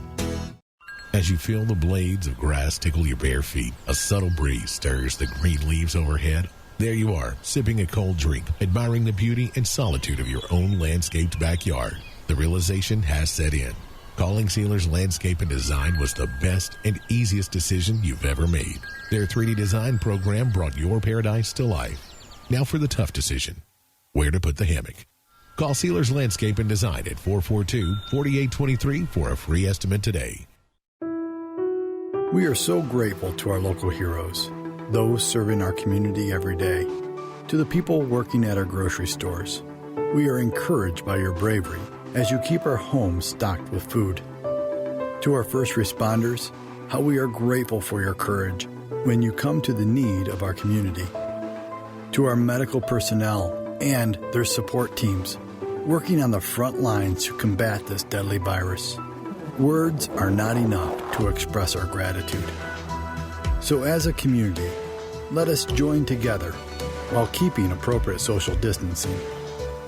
As you feel the blades of grass tickle your bare feet, a subtle breeze stirs the green leaves overhead. There you are, sipping a cold drink, admiring the beauty and solitude of your own landscaped backyard. The realization has set in. Calling Sealers Landscape and Design was the best and easiest decision you've ever made. Their 3D design program brought your paradise to life. Now for the tough decision. Where to put the hammock. Call Sealers Landscape and Design at 442-4823 for a free estimate today. We are so grateful to our local heroes, those serving our community every day, to the people working at our grocery stores. We are encouraged by your bravery as you keep our homes stocked with food. To our first responders, how we are grateful for your courage when you come to the need of our community. To our medical personnel and their support teams working on the front lines to combat this deadly virus. Words are not enough to express our gratitude. So as a community, let us join together while keeping appropriate social distancing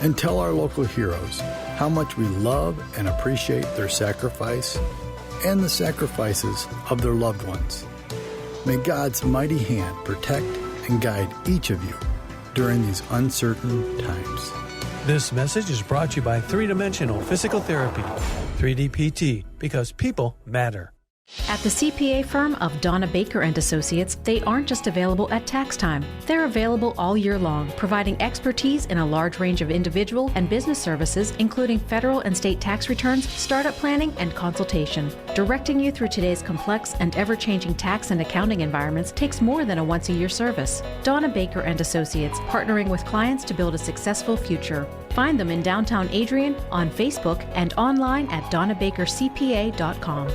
and tell our local heroes how much we love and appreciate their sacrifice and the sacrifices of their loved ones. May God's mighty hand protect and guide each of you during these uncertain times. This message is brought to you by 3-Dimensional Physical Therapy, 3D PT, because people matter. At the CPA firm of Donna Baker and Associates, they aren't just available at tax time. They're available all year long, providing expertise in a large range of individual and business services, including federal and state tax returns, startup planning, and consultation. Directing you through today's complex and ever-changing tax and accounting environments takes more than a once-a-year service. Donna Baker and Associates, partnering with clients to build a successful future. Find them in downtown Adrian, on Facebook, and online at donnabakercpa.com.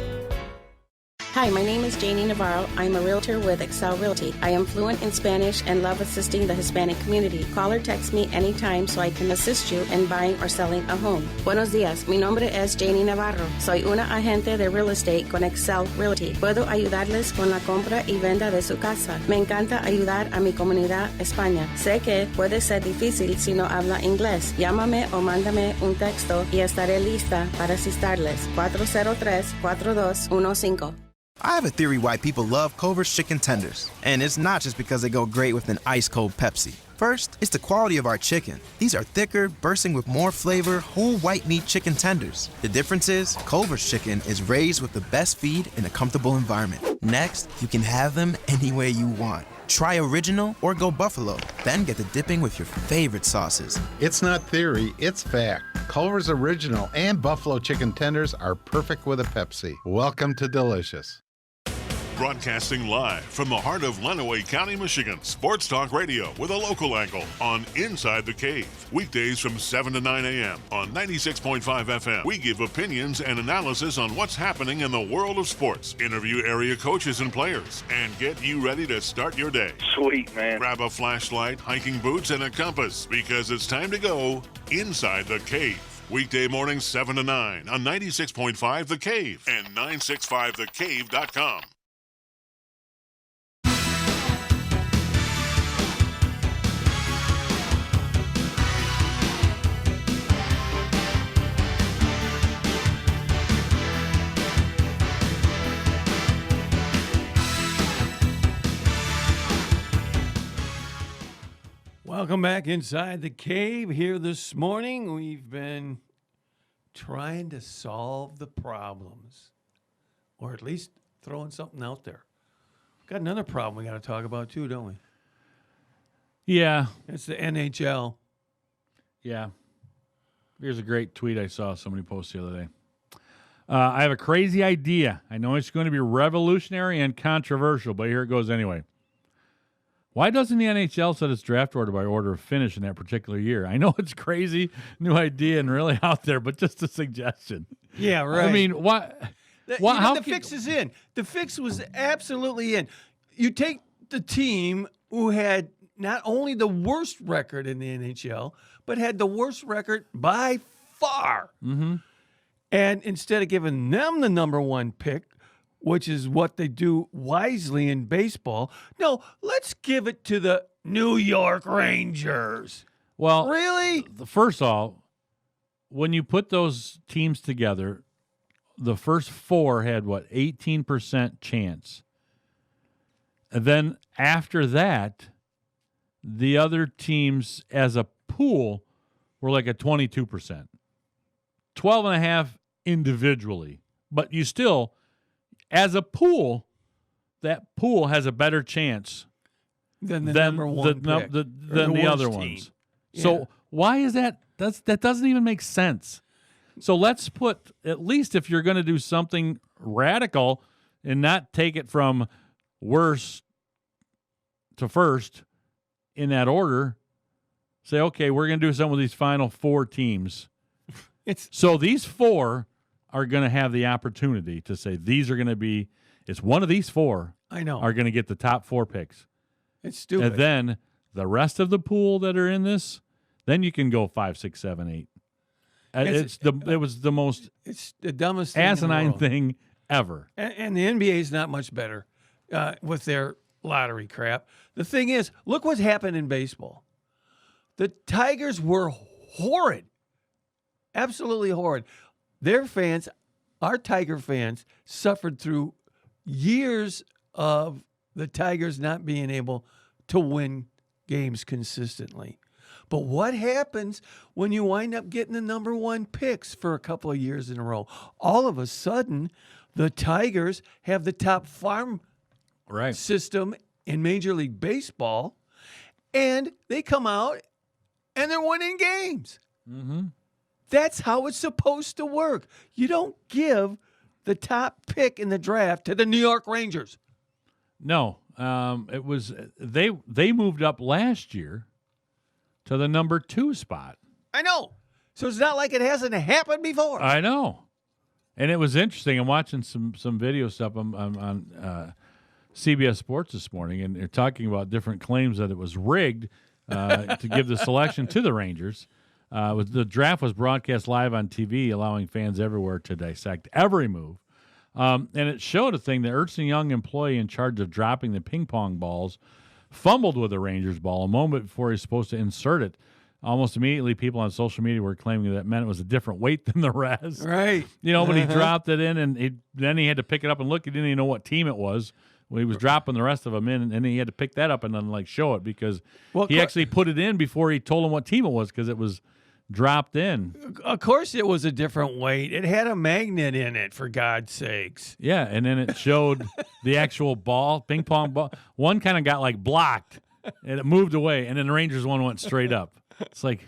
Hi, my name is Janie Navarro. I'm a realtor with Excel Realty. I am fluent in Spanish and love assisting the Hispanic community. Call or text me anytime so I can assist you in buying or selling a home. Buenos días, mi nombre es Janie Navarro. Soy una agente de real estate con Excel Realty. Puedo ayudarles con la compra y venta de su casa. Me encanta ayudar a mi comunidad España. Sé que puede ser difícil si no habla inglés. Llámame o mándame un texto y estaré lista para asistirles. 403-4215. I have a theory why people love Culver's chicken tenders. And it's not just because they go great with an ice-cold Pepsi. First, it's the quality of our chicken. These are thicker, bursting with more flavor, whole white meat chicken tenders. The difference is, Culver's chicken is raised with the best feed in a comfortable environment. Next, you can have them any way you want. Try original or go buffalo. Then get the dipping with your favorite sauces. It's not theory, it's fact. Culver's Original and Buffalo Chicken Tenders are perfect with a Pepsi. Welcome to delicious. Broadcasting live from the heart of Lenawee County, Michigan. Sports Talk Radio with a local angle on Inside the Cave. Weekdays from 7 to 9 a.m. on 96.5 FM. We give opinions and analysis on what's happening in the world of sports. Interview area coaches and players. And get you ready to start your day. Sweet, man. Grab a flashlight, hiking boots, and a compass because it's time to go Inside the Cave. Weekday mornings 7 to 9 on 96.5 The Cave and 965thecave.com. Welcome back inside the cave. Here this morning, we've been trying to solve the problems, or at least throwing something out there. Got another problem we got to talk about too, don't we? Yeah. It's the NHL. Yeah. Here's a great tweet I saw somebody post the other day. I have a crazy idea. I know it's going to be revolutionary and controversial, but here it goes anyway. Why doesn't the NHL set its draft order by order of finish in that particular year? I know it's crazy, new idea, and really out there, but just a suggestion. Yeah, right. I mean, what? The fix is in. The fix was absolutely in. You take the team who had not only the worst record in the NHL, but had the worst record by far. Mm-hmm. And instead of giving them the number one pick, which is what they do wisely in baseball, no, let's give it to the New York Rangers. Well, really? First off, when you put those teams together, the first 4 had 18% chance. And then after that, the other teams as a pool were like a 22%. 12.5 individually. But you still, as a pool, that pool has a better chance than the number one pick, than the other ones. Yeah. So why is that? That doesn't even make sense. So let's put, at least if you're going to do something radical and not take it from worst to first in that order, say, okay, we're going to do something with these final 4 teams. So these 4 are going to have the opportunity to say these are going to be, it's one of these 4 I know are going to get the top 4 picks. It's stupid. And then the rest of the pool that are in this, then you can go 5, 6, 7, 8. It was the most it's the dumbest thing asinine thing ever. And the NBA is not much better with their lottery crap. The thing is, look what's happened in baseball. The Tigers were horrid. Absolutely horrid. Their fans, our Tiger fans, suffered through years of the Tigers not being able to win games consistently. But what happens when you wind up getting the number 1 picks for a couple of years in a row? All of a sudden, the Tigers have the top farm system in Major League Baseball, and they come out and they're winning games. Mm-hmm. That's how it's supposed to work. You don't give the top pick in the draft to the New York Rangers. No, it was they moved up last year to the number 2 spot. I know. So it's not like it hasn't happened before. I know. And it was interesting. I'm watching some video stuff on CBS Sports this morning, and they're talking about different claims that it was rigged to give the selection to the Rangers. The draft was broadcast live on TV, allowing fans everywhere to dissect every move. And it showed a thing. The Ernst & Young employee in charge of dropping the ping pong balls fumbled with the Rangers ball a moment before he was supposed to insert it. Almost immediately, people on social media were claiming that meant it was a different weight than the rest. Right. But he dropped it in, and then he had to pick it up and look. He didn't even know what team it was. Well, he was dropping the rest of them in, and then he had to pick that up and then show it because he actually put it in before he told him what team it was because it was dropped in. Of course it was a different weight. It had a magnet in it, for God's sakes. Yeah, and then it showed the actual ball, ping pong ball. One kind of got blocked, and it moved away, and then the Rangers one went straight up. It's like,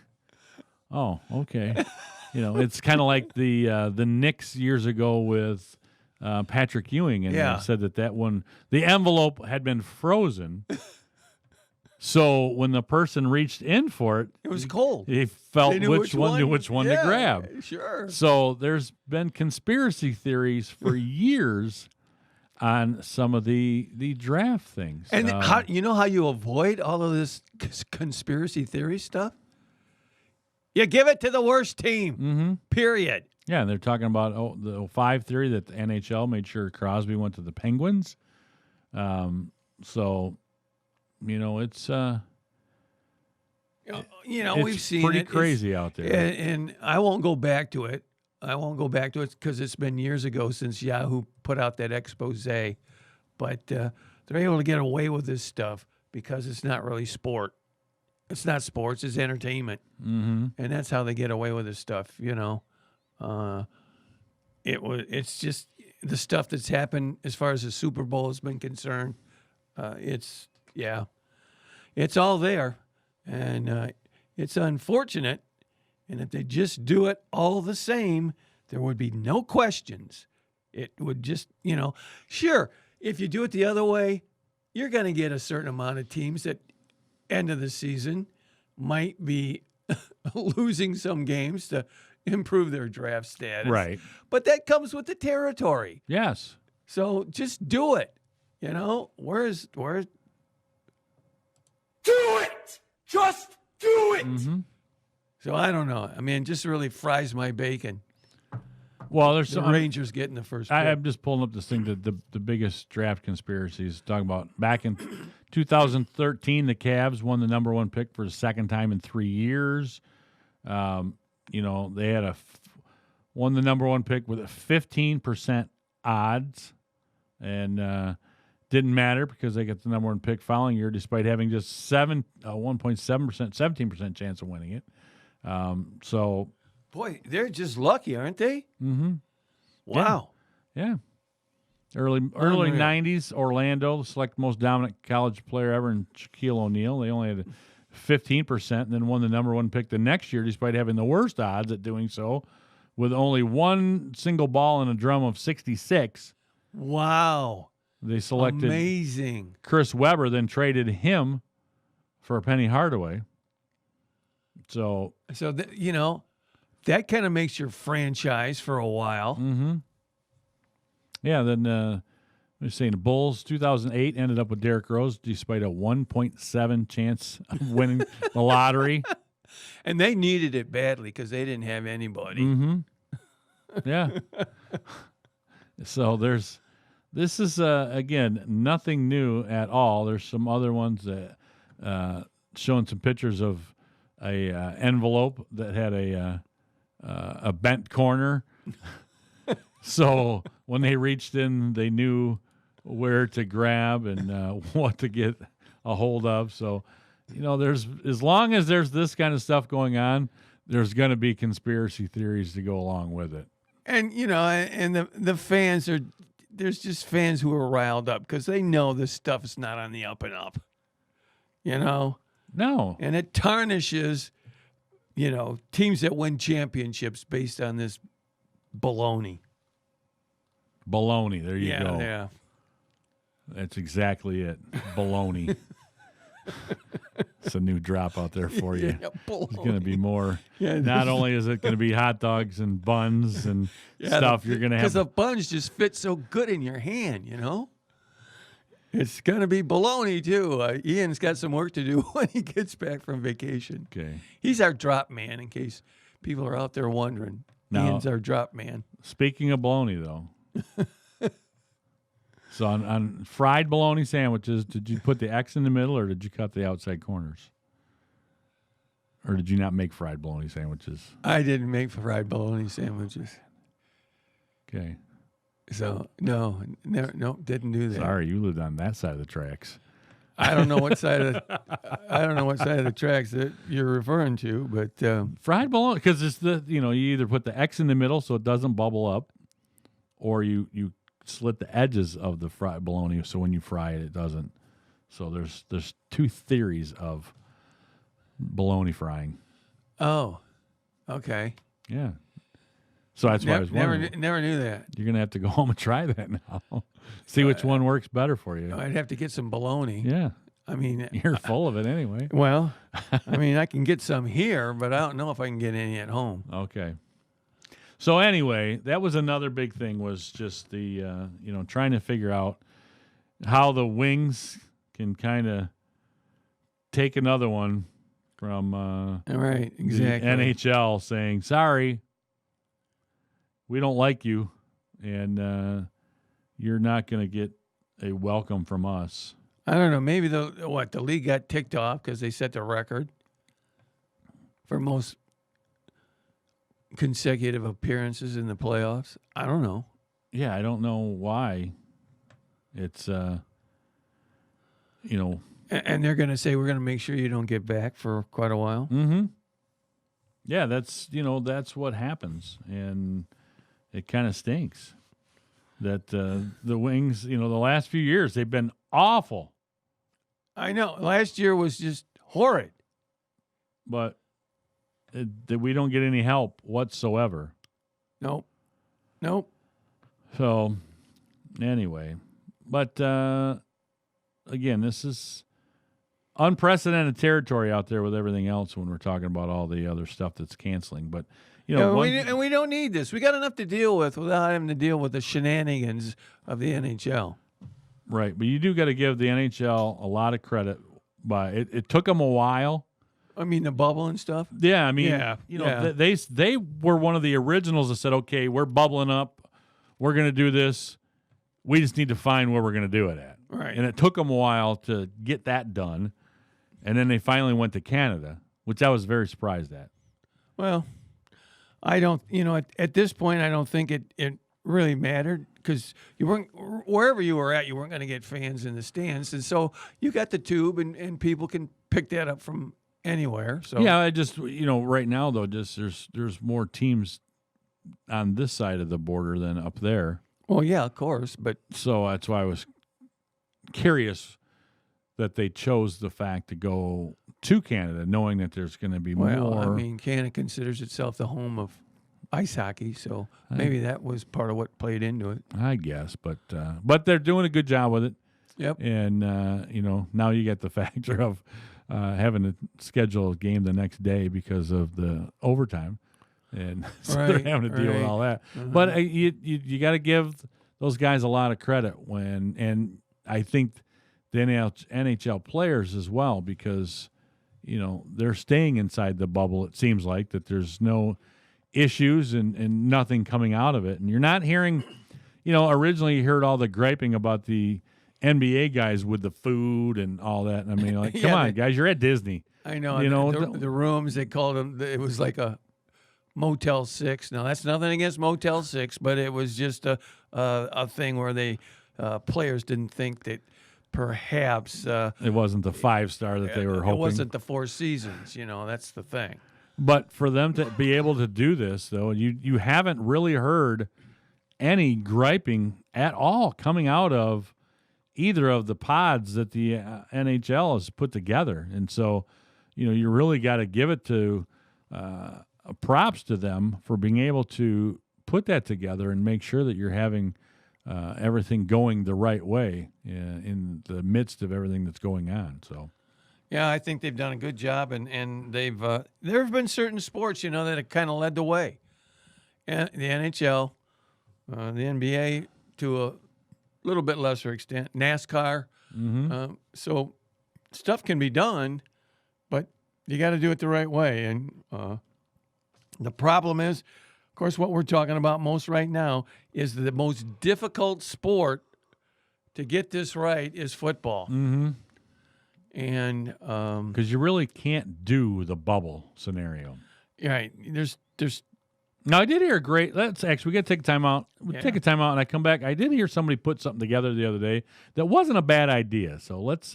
oh, okay. It's kind of like the Knicks years ago with Patrick Ewing, and they said that one, the envelope had been frozen. So when the person reached in for it, it was cold. He felt which one to grab. Sure. So there's been conspiracy theories for years on some of the draft things. And how you avoid all of this conspiracy theory stuff? You give it to the worst team. Mm-hmm. Period. Yeah, and they're talking about the 05 theory that the NHL made sure Crosby went to the Penguins. So, it's we've seen pretty it. crazy out there. And I won't go back to it. Because it's been years ago since Yahoo put out that expose. But they're able to get away with this stuff because it's not really sport. It's not sports. It's entertainment. Mm-hmm. And that's how they get away with this stuff, It's just the stuff that's happened as far as the Super Bowl has been concerned. It's all there. And it's unfortunate. And if they just do it all the same, there would be no questions. It would just, sure, if you do it the other way, you're going to get a certain amount of teams that end of the season might be losing some games to improve their draft status. Right. But that comes with the territory. Yes. So just do it. Where's do it. Just do it. Mm-hmm. So I don't know. I mean, it just really fries my bacon. Well, there's the some, Rangers getting the first pick. I'm just pulling up this thing, the biggest draft conspiracies. Talking about back in 2013, the Cavs won the number 1 pick for the second time in 3 years. You know, they had won the number 1 pick with a 15% odds, and didn't matter because they got the number 1 pick following year, despite having just 1.7%, 17% chance of winning it. So, boy, they're just lucky, aren't they? Mm-hmm. Wow. Yeah. Early 90s, Orlando, the select most dominant college player ever in Shaquille O'Neal. They only had 15% and then won the number 1 pick the next year, despite having the worst odds at doing so, with only one single ball in a drum of 66. Wow. They selected amazing Chris Webber, then traded him for Penny Hardaway. So you know, that kind of makes your franchise for a while. Mm-hmm. Yeah, then we're saying the Bulls 2008 ended up with Derrick Rose despite a 1.7 chance of winning the lottery. And they needed it badly because they didn't have anybody. Mm-hmm. Yeah. So this is, again, nothing new at all. There's some other ones that showing some pictures of a envelope that had a bent corner. So when they reached in, they knew where to grab and what to get a hold of. So, you know, as long as there's this kind of stuff going on, there's going to be conspiracy theories to go along with it. And, you know, and the fans there's just fans who are riled up because they know this stuff is not on the up and up, you know? No. And it tarnishes, you know, teams that win championships based on this baloney. Baloney. There you go. Yeah. That's exactly it. Baloney. It's a new drop out there for you. Yeah, it's going to be more. Yeah, not only is it going to be hot dogs and buns and stuff, you're going to have. Because the buns just fit so good in your hand, you know? It's going to be baloney, too. Ian's got some work to do when he gets back from vacation. Okay. He's our drop man, in case people are out there wondering. Now, Ian's our drop man. Speaking of bologna, though. So on fried bologna sandwiches, did you put the X in the middle or did you cut the outside corners? Or did you not make fried bologna sandwiches? I didn't make fried bologna sandwiches. Okay. So, no, didn't do that. Sorry, you lived on that side of the tracks. I don't know what side of the tracks that you're referring to, but fried bologna, because it's you either put the X in the middle so it doesn't bubble up, or you slit the edges of the fried bologna so when you fry it, it doesn't. So there's two theories of bologna frying. Oh, okay. Yeah. So that's why I was wondering. Never knew that. You're gonna have to go home and try that now. See which one works better for you. I'd have to get some bologna. Yeah. I mean, you're full of it anyway. Well, I mean, I can get some here, but I don't know if I can get any at home. Okay. So anyway, that was another big thing, was just the trying to figure out how the Wings can kind of take another one from right, exactly. the NHL saying, sorry, we don't like you, and you're not going to get a welcome from us. I don't know. Maybe the league got ticked off because they set the record for most consecutive appearances in the playoffs. I don't know. Yeah, I don't know why. It's and they're going to say we're going to make sure you don't get back for quite a while. Mm-hmm. Yeah, that's what happens, and it kind of stinks that the Wings, the last few years they've been awful. I know. Last year was just horrid. But we don't get any help whatsoever. Nope. So, anyway. But, again, this is unprecedented territory out there with everything else when we're talking about all the other stuff that's canceling. But, we don't need this. We got enough to deal with without having to deal with the shenanigans of the NHL. Right, but you do got to give the NHL a lot of credit. It took them a while I mean, the bubble and stuff? Yeah, I mean, yeah. They were one of the originals that said, okay, we're bubbling up. We're going to do this. We just need to find where we're going to do it at. Right. And it took them a while to get that done. And then they finally went to Canada, which I was very surprised at. Well, I don't, at this point, I don't think it really mattered because you weren't, wherever you were at, you weren't going to get fans in the stands. And so you got the tube and people can pick that up from anywhere. So yeah, I just, right now, though, just there's more teams on this side of the border than up there. Well, yeah, of course. But so that's why I was curious that they chose the fact to go to Canada, knowing that there's going to be more. Well, I mean, Canada considers itself the home of ice hockey, so maybe that was part of what played into it. I guess, but they're doing a good job with it. Yep. And now you get the factor of having to schedule a game the next day because of the overtime, and so they're having to deal with all that. Uh-huh. But you got to give those guys a lot of credit and I think the NHL players as well, because they're staying inside the bubble. It seems like that there's no issues and nothing coming out of it, and you're not hearing. Originally you heard all the griping about the NBA guys with the food and all that. I mean, like, come on, guys, you're at Disney. I know. The rooms, they called them. It was like a Motel 6. Now that's nothing against Motel 6, but it was just a thing where they players didn't think that perhaps it wasn't the 5-star that they were hoping. It wasn't the Four Seasons. That's the thing. But for them to be able to do this, though, you haven't really heard any griping at all coming out of either of the pods that the NHL has put together. And so, you really got to give it to props to them for being able to put that together and make sure that you're having everything going the right way in the midst of everything that's going on. So. Yeah, I think they've done a good job, and they've there have been certain sports, that have kind of led the way. And the NHL, the NBA to a little bit lesser extent, NASCAR. Mm-hmm. So stuff can be done, but you got to do it the right way. And the problem is, of course, what we're talking about most right now is the most difficult sport to get this right is football. Mm-hmm. And because you really can't do the bubble scenario, right? There's. Now I did hear we got to take a time out. Take a time out, and I come back. I did hear somebody put something together the other day that wasn't a bad idea. So let's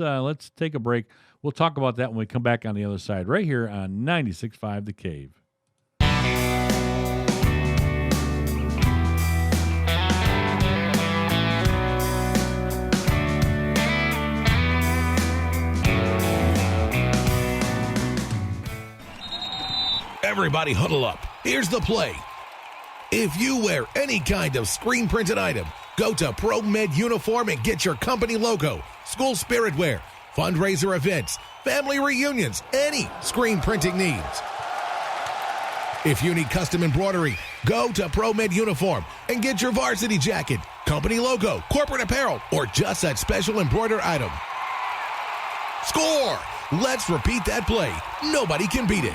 take a break. We'll talk about that when we come back on the other side, right here on 96.5 The Cave. Everybody huddle up. Here's the play. If you wear any kind of screen printed item, go to ProMed Uniform and get your company logo, school spirit wear, fundraiser events, family reunions, any screen printing needs. If you need custom embroidery, go to ProMed Uniform and get your varsity jacket, company logo, corporate apparel, or just that special embroidered item. Score! Let's repeat that play. Nobody can beat it.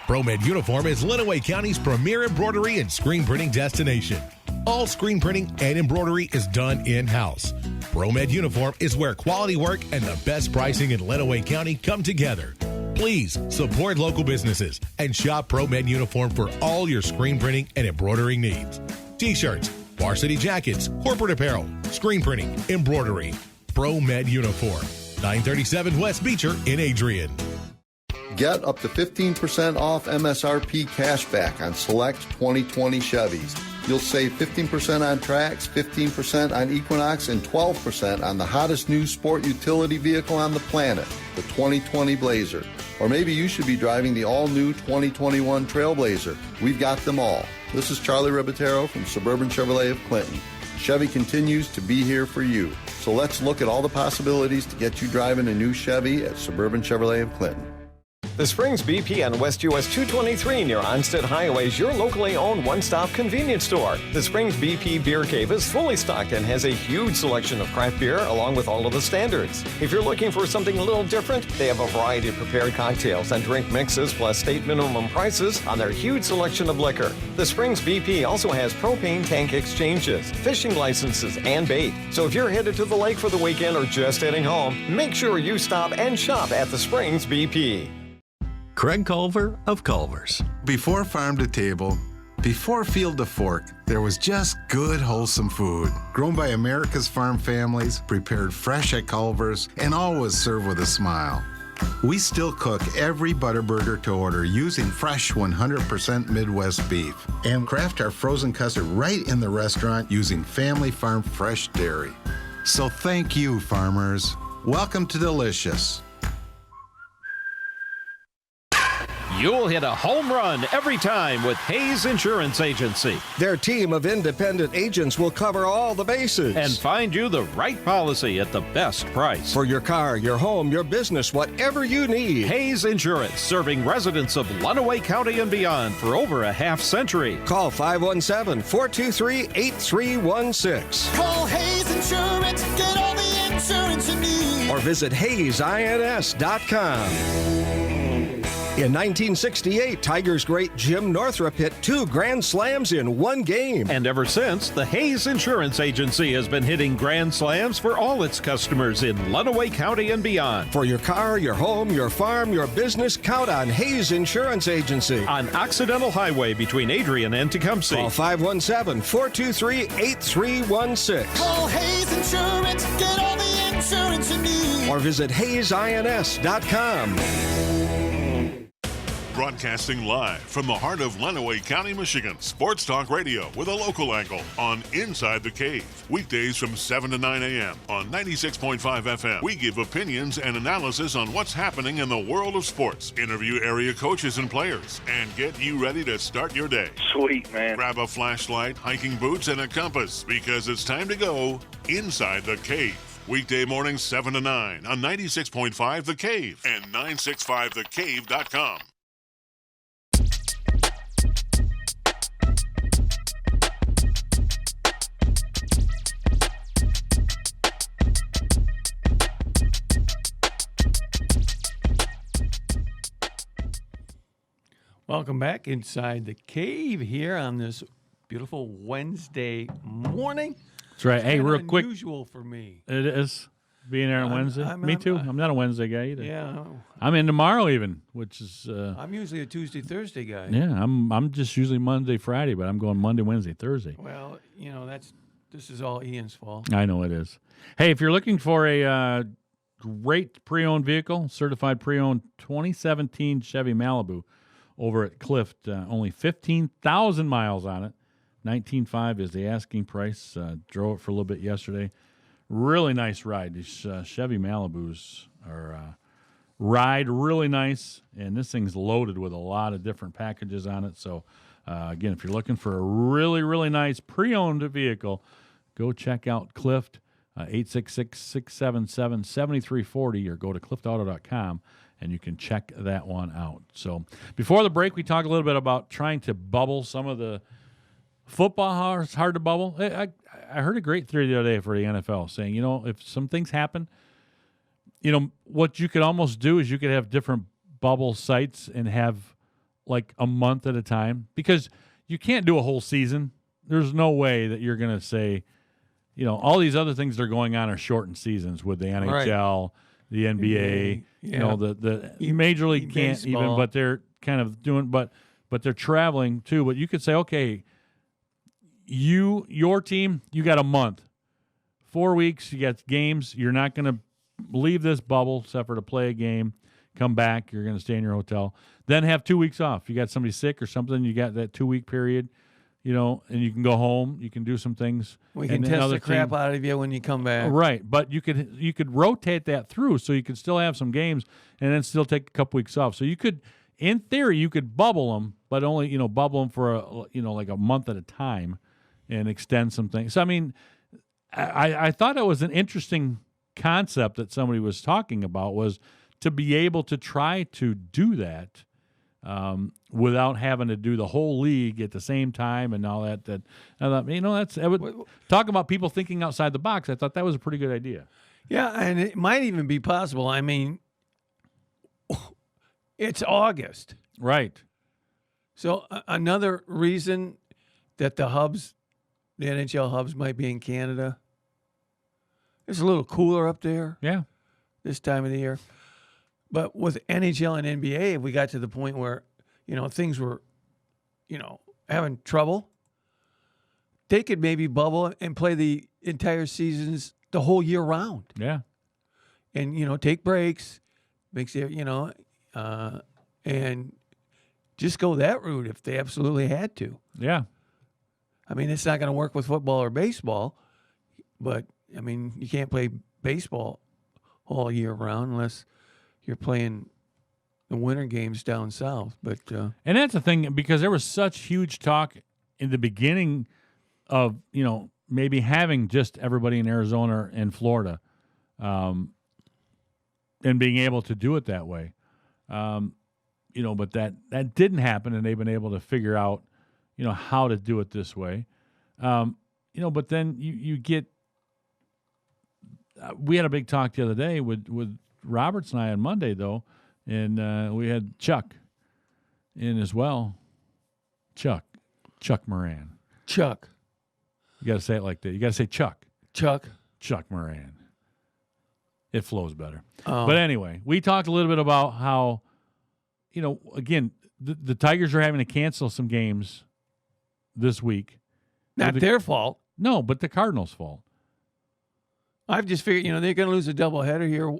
ProMed Uniform is Lenawee County's premier embroidery and screen printing destination. All screen printing and embroidery is done in-house. ProMed Uniform is where quality work and the best pricing in Lenawee County come together. Please support local businesses and shop ProMed Uniform for all your screen printing and embroidering needs. T-shirts, varsity jackets, corporate apparel, screen printing, embroidery. ProMed Uniform, 937 West Beecher in Adrian. Get up to 15% off MSRP cashback on select 2020 Chevys. You'll save 15% on Trax, 15% on Equinox, and 12% on the hottest new sport utility vehicle on the planet, the 2020 Blazer. Or maybe you should be driving the all-new 2021 Trailblazer. We've got them all. This is Charlie Ribatero from Suburban Chevrolet of Clinton. Chevy continues to be here for you. So let's look at all the possibilities to get you driving a new Chevy at Suburban Chevrolet of Clinton. The Springs BP on West US 223 near Onstead Highway is your locally owned one-stop convenience store. The Springs BP Beer Cave is fully stocked and has a huge selection of craft beer along with all of the standards. If you're looking for something a little different, they have a variety of prepared cocktails and drink mixes plus state minimum prices on their huge selection of liquor. The Springs BP also has propane tank exchanges, fishing licenses, and bait. So if you're headed to the lake for the weekend or just heading home, make sure you stop and shop at the Springs BP. Craig Culver of Culver's. Before farm to table, before field to fork, there was just good, wholesome food. Grown by America's farm families, prepared fresh at Culver's, and always served with a smile. We still cook every Butterburger to order using fresh 100% Midwest beef and craft our frozen custard right in the restaurant using family farm fresh dairy. So thank you, farmers. Welcome to Delicious. You'll hit a home run every time with Hayes Insurance Agency. Their team of independent agents will cover all the bases and find you the right policy at the best price. For your car, your home, your business, whatever you need. Hayes Insurance, serving residents of Lenawee County and beyond for over a half century. Call 517-423-8316. Call Hayes Insurance, get all the insurance you need. Or visit HayesINS.com. In 1968, Tigers great Jim Northrup hit 2 grand slams in one game. And ever since, the Hayes Insurance Agency has been hitting grand slams for all its customers in Lenawee County and beyond. For your car, your home, your farm, your business, count on Hayes Insurance Agency. On Occidental Highway between Adrian and Tecumseh. Call 517-423-8316. Call Hayes Insurance, get all the insurance you need. Or visit HayesINS.com. Broadcasting live from the heart of Lenawee County, Michigan. Sports Talk Radio with a local angle on Inside the Cave. Weekdays from 7 to 9 a.m. on 96.5 FM. We give opinions and analysis on what's happening in the world of sports. Interview area coaches and players. And get you ready to start your day. Sweet, man. Grab a flashlight, hiking boots, and a compass because it's time to go Inside the Cave. Weekday mornings 7 to 9 on 96.5 The Cave and 965thecave.com. Welcome back inside the cave here on this beautiful Wednesday morning. That's right. Hey, real quick. Unusual for me. It is being there on Wednesday. Me too. I'm not a Wednesday guy either. Yeah. I'm in tomorrow even, which is. I'm usually a Tuesday, Thursday guy. Yeah, I'm just usually Monday, Friday, but I'm going Monday, Wednesday, Thursday. Well, this is all Ian's fault. I know it is. Hey, if you're looking for a great pre-owned vehicle, certified pre-owned 2017 Chevy Malibu over at Clift, only 15,000 miles on it. 19.5 is the asking price. Drove it for a little bit yesterday. Really nice ride. These Chevy Malibus are ride really nice, and this thing's loaded with a lot of different packages on it. So, again, if you're looking for a really, really nice pre-owned vehicle, go check out Clift, 866-677-7340, or go to cliftauto.com. And you can check that one out. So before the break, we talked a little bit about trying to bubble some of the football. It's hard to bubble. I heard a great theory the other day for the NFL saying, if some things happen, what you could almost do is you could have different bubble sites and have like a month at a time, because you can't do a whole season. There's no way that you're going to say, all these other things that are going on are shortened seasons with the NHL. Right. The NBA, the Major League can't baseball. Even, but they're kind of doing, but they're traveling too. But you could say, okay, your team, you got a month, 4 weeks, you got games. You're not going to leave this bubble except for to play a game, come back. You're going to stay in your hotel, then have 2 weeks off. You got somebody sick or something, you got that 2 week period. And you can go home. You can do some things. We can test the crap out of you when you come back. Right, but you could rotate that through, so you could still have some games and then still take a couple weeks off. So you could, in theory, you could bubble them, but only bubble them for like a month at a time, and extend some things. So I mean, I thought it was an interesting concept that somebody was talking about, was to be able to try to do that without having to do the whole league at the same time and all that. Talk about people thinking outside the box. I thought that was a pretty good idea. Yeah, and it might even be possible. I mean, it's August. Right. So another reason that the NHL hubs might be in Canada, it's a little cooler up there. Yeah. This time of the year. But with NHL and NBA, if we got to the point where, things were, having trouble, they could maybe bubble and play the entire seasons the whole year round. Yeah. And, take breaks, makes it, and just go that route if they absolutely had to. Yeah. I mean, it's not going to work with football or baseball, but, I mean, you can't play baseball all year round unless you're playing the winter games down south. But and that's the thing, because there was such huge talk in the beginning of, maybe having just everybody in Arizona and Florida and being able to do it that way. But that didn't happen, and they've been able to figure out, how to do it this way. But then you get we had a big talk the other day with Roberts and I on Monday, though, and we had Chuck in as well. Chuck Moran. Chuck. You got to say it like that. You got to say Chuck. Chuck Moran. It flows better. Oh. But anyway, we talked a little bit about how, again, the Tigers are having to cancel some games this week. Not their fault. No, but the Cardinals' fault. I've just figured, they're going to lose a doubleheader here.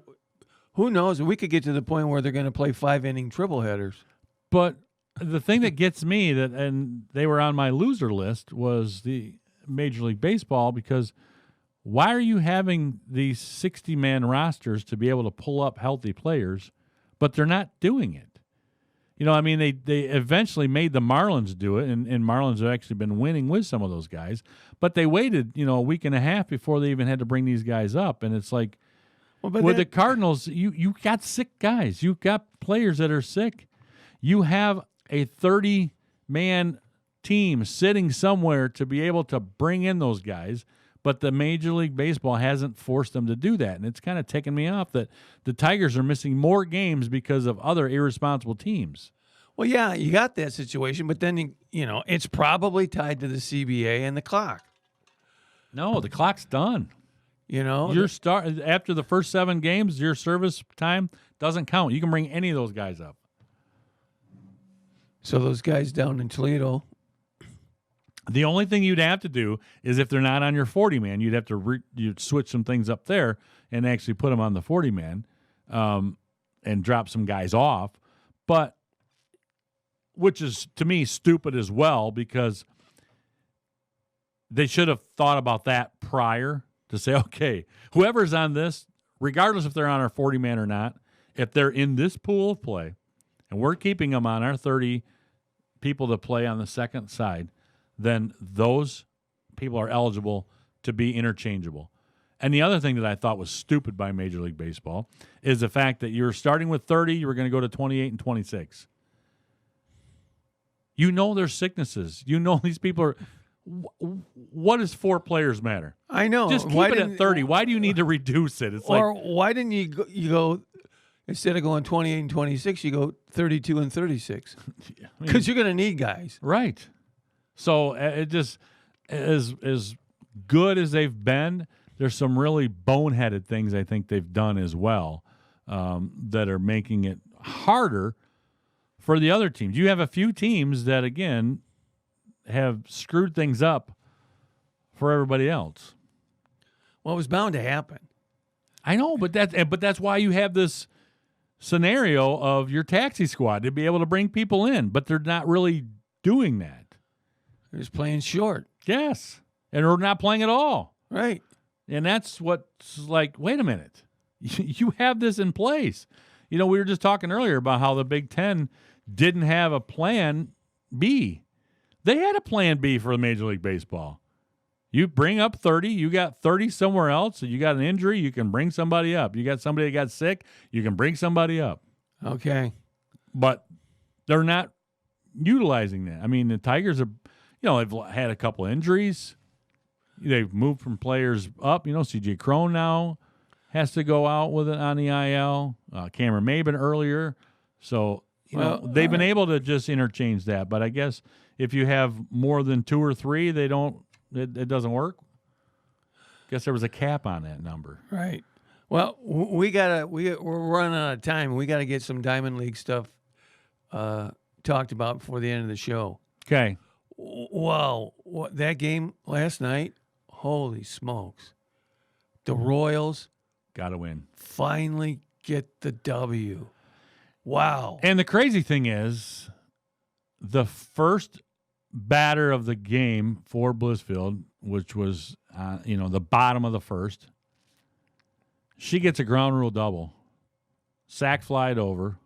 Who knows? We could get to the point where they're going to play 5-inning triple headers. But the thing that gets me, and they were on my loser list, was the Major League Baseball, because why are you having these 60-man rosters to be able to pull up healthy players, but they're not doing it? They eventually made the Marlins do it, and Marlins have actually been winning with some of those guys, but they waited, a week and a half before they even had to bring these guys up, and it's like, with the Cardinals, you got sick guys. You've got players that are sick. You have a 30-man team sitting somewhere to be able to bring in those guys, but the Major League Baseball hasn't forced them to do that, and it's kind of taken me off that the Tigers are missing more games because of other irresponsible teams. Well, yeah, you got that situation, but then, it's probably tied to the CBA and the clock. No, the clock's done. After the first 7 games, your service time doesn't count. You can bring any of those guys up. So those guys down in Toledo. The only thing you'd have to do is, if they're not on your 40-man, you'd have to you'd switch some things up there and actually put them on the 40-man and drop some guys off. But which is, to me, stupid as well, because they should have thought about that prior to say, okay, whoever's on this, regardless if they're on our 40-man or not, if they're in this pool of play and we're keeping them on our 30 people to play on the second side, then those people are eligible to be interchangeable. And the other thing that I thought was stupid by Major League Baseball is the fact that you're starting with 30, you were going to go to 28 and 26. There's sicknesses. These people are... What does 4 players matter? I know. Just keep it at 30. Why do you need to reduce it? Why didn't you go instead of going 28 and 26, you go 32 and 36? Because you're going to need guys. Right. So it just, as good as they've been, there's some really boneheaded things I think they've done as well that are making it harder for the other teams. You have a few teams that, again, have screwed things up for everybody else. Well, it was bound to happen. I know, but that's why you have this scenario of your taxi squad to be able to bring people in, but they're not really doing that. They're just playing short. Yes, and we're not playing at all. Right. And that's what's like, wait a minute. You have this in place. We were just talking earlier about how the Big Ten didn't have a plan B. They had a plan B for the Major League Baseball. You bring up 30. You got 30 somewhere else. You got an injury, you can bring somebody up. You got somebody that got sick, you can bring somebody up. Okay. But they're not utilizing that. I mean, the Tigers are, they've had a couple injuries. They've moved from players up. C.J. Cron now has to go out with it on the IL. Cameron Maben earlier. So, they've been able to just interchange that. But I guess if you have more than 2 or 3, it doesn't work. Guess there was a cap on that number. Right. Well, we're running out of time. We got to get some Diamond League stuff talked about before the end of the show. Okay. Wow. That game last night, holy smokes. The Royals got to win. Finally get the W. Wow. And the crazy thing is, the first batter of the game for Blissfield, which was, the bottom of the first, she gets a ground rule double. Sack flied over.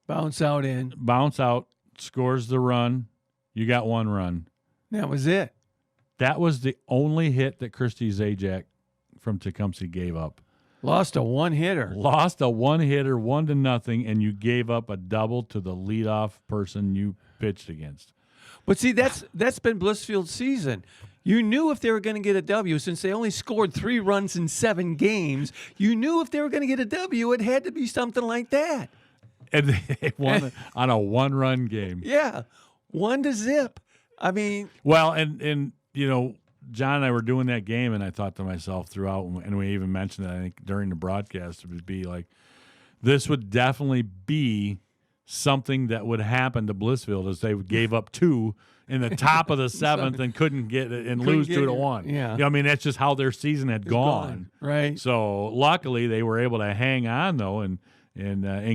Bounce out, scores the run. You got 1 run. That was it. That was the only hit that Christy Zajac from Tecumseh gave up. Lost a 1-hitter. 1-0, and you gave up a double to the leadoff person you pitched against. But see, that's been Blissfield's season. You knew if they were going to get a W, since they only scored 3 runs in 7 games, you knew if they were going to get a W, it had to be something like that. And they won on a 1-run game. Yeah, 1-0. I mean. Well, and John and I were doing that game, and I thought to myself throughout, and we even mentioned it, I think, during the broadcast, it would be like, this would definitely be something that would happen to Blissfield as they gave up 2 in the top of the 7th and couldn't get it and lose 2-1. Yeah. I mean, that's just how their season had gone. Right. So luckily they were able to hang on, though, and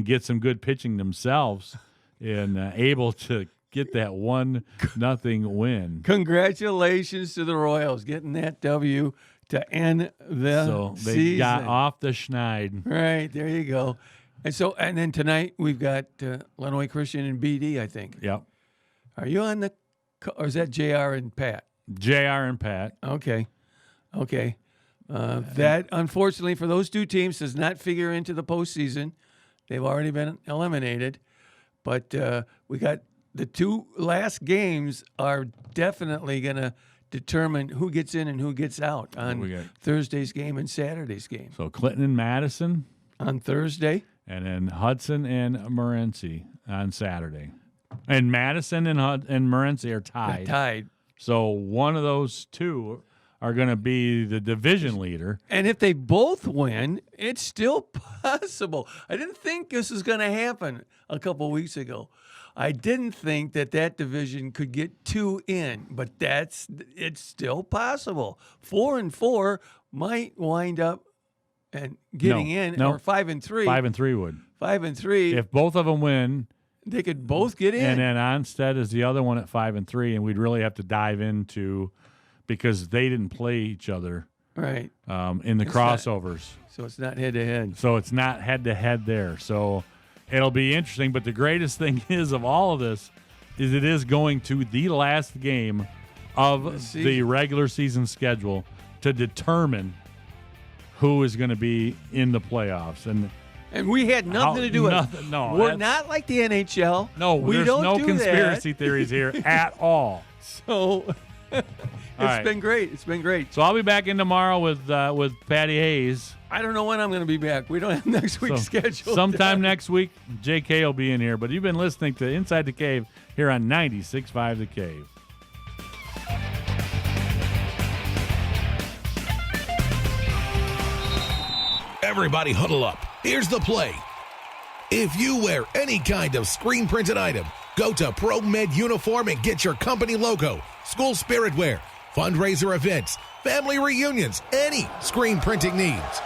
get some good pitching themselves and able to get that 1-0 win. Congratulations to the Royals getting that W to end the season. They got off the schneid. Right, there you go. And then tonight we've got Lenawee Christian and BD, I think. Yep. Are you on the or is that JR and Pat? JR and Pat. Okay. That, unfortunately, for those 2 teams, does not figure into the postseason. They've already been eliminated. But we got the 2 last games are definitely going to determine who gets in and who gets out on Thursday's game and Saturday's game. So Clinton and Madison on Thursday. And then Hudson and Morenci on Saturday. And Madison and Morenci are tied. They're tied. So one of those 2 are going to be the division leader. And if they both win, it's still possible. I didn't think this was going to happen a couple weeks ago. I didn't think that division could get 2 in, but it's still possible. 4-4 might wind up and getting in, or 5-3. 5-3 would. 5-3. If both of them win, they could both get in. And then Onstead is the other one at 5-3, and we'd really have to dive into, because they didn't play each other right in the crossovers. So it's not head-to-head. So it's not head-to-head there. So it'll be interesting. But the greatest thing is of all of this is it is going to the last game of the regular season schedule to determine who is going to be in the playoffs. And we had nothing to do with it. No, we're not like the NHL. No, we there's no conspiracy theories here at all. So it's been great. It's been great. So I'll be back in tomorrow with Patty Hayes. I don't know when I'm going to be back. We don't have next week's schedule. Sometime next week, JK will be in here. But you've been listening to Inside the Cave here on 96.5 The Cave. Everybody huddle up. Here's the play. If you wear any kind of screen printed item, go to ProMed Uniform and get your company logo, school spirit wear, fundraiser events, family reunions, any screen printing needs.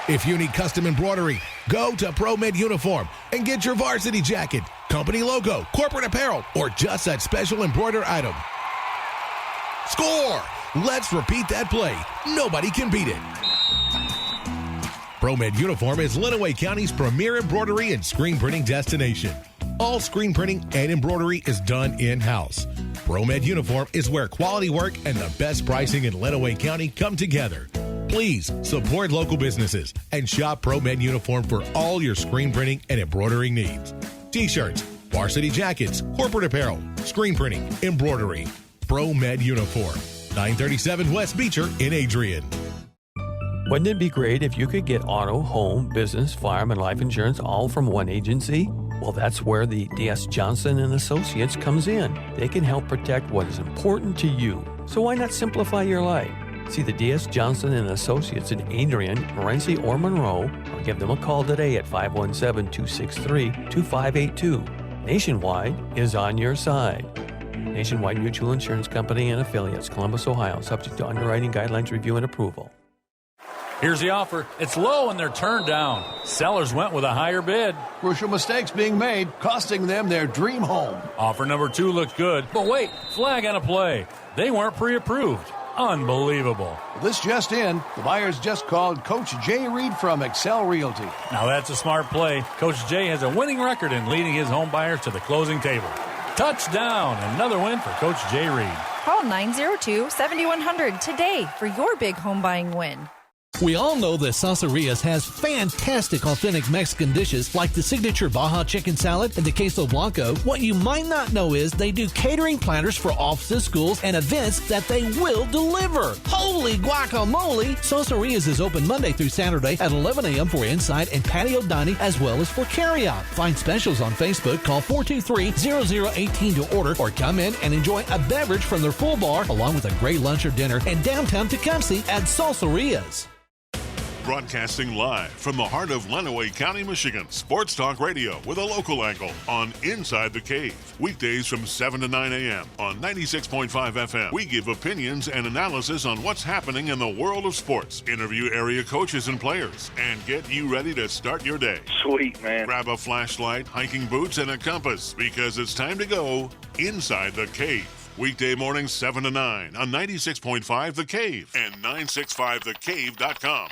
If you need custom embroidery, go to ProMed Uniform and get your varsity jacket, company logo, corporate apparel, or just that special embroidered item. Score! Let's repeat that play. Nobody can beat it. ProMed Uniform is Lenawee County's premier embroidery and screen printing destination. All screen printing and embroidery is done in-house. ProMed Uniform is where quality work and the best pricing in Lenawee County come together. Please support local businesses and shop ProMed Uniform for all your screen printing and embroidering needs. T-shirts, varsity jackets, corporate apparel, screen printing, embroidery. ProMed Uniform, 937 West Beecher in Adrian. Wouldn't it be great if you could get auto, home, business, farm, and life insurance all from one agency? Well, that's where the D.S. Johnson & Associates comes in. They can help protect what is important to you. So why not simplify your life? See the D.S. Johnson & Associates in Adrian, Morenci, or Monroe, or give them a call today at 517-263-2582. Nationwide is on your side. Nationwide Mutual Insurance Company and Affiliates, Columbus, Ohio, subject to underwriting guidelines, review, and approval. Here's the offer. It's low and they're turned down. Sellers went with a higher bid. Crucial mistakes being made, costing them their dream home. Offer number 2 looked good, but wait, flag on a play. They weren't pre-approved. Unbelievable. This just in, the buyers just called Coach Jay Reed from Excel Realty. Now that's a smart play. Coach Jay has a winning record in leading his home buyers to the closing table. Touchdown! Another win for Coach Jay Reed. Call 902-7100 today for your big home buying win. We all know that Salsarias has fantastic authentic Mexican dishes like the signature Baja chicken salad and the queso blanco. What you might not know is they do catering platters for offices, schools, and events that they will deliver. Holy guacamole! Salsarias is open Monday through Saturday at 11 a.m. for inside and patio dining as well as for carryout. Find specials on Facebook. Call 423-0018 to order or come in and enjoy a beverage from their full bar along with a great lunch or dinner in downtown Tecumseh at Salsarias. Broadcasting live from the heart of Lenawee County, Michigan. Sports Talk Radio with a local angle on Inside the Cave. Weekdays from 7 to 9 a.m. on 96.5 FM. We give opinions and analysis on what's happening in the world of sports. Interview area coaches and players. And get you ready to start your day. Sweet, man. Grab a flashlight, hiking boots, and a compass because it's time to go Inside the Cave. Weekday mornings 7 to 9 on 96.5 The Cave and 965thecave.com.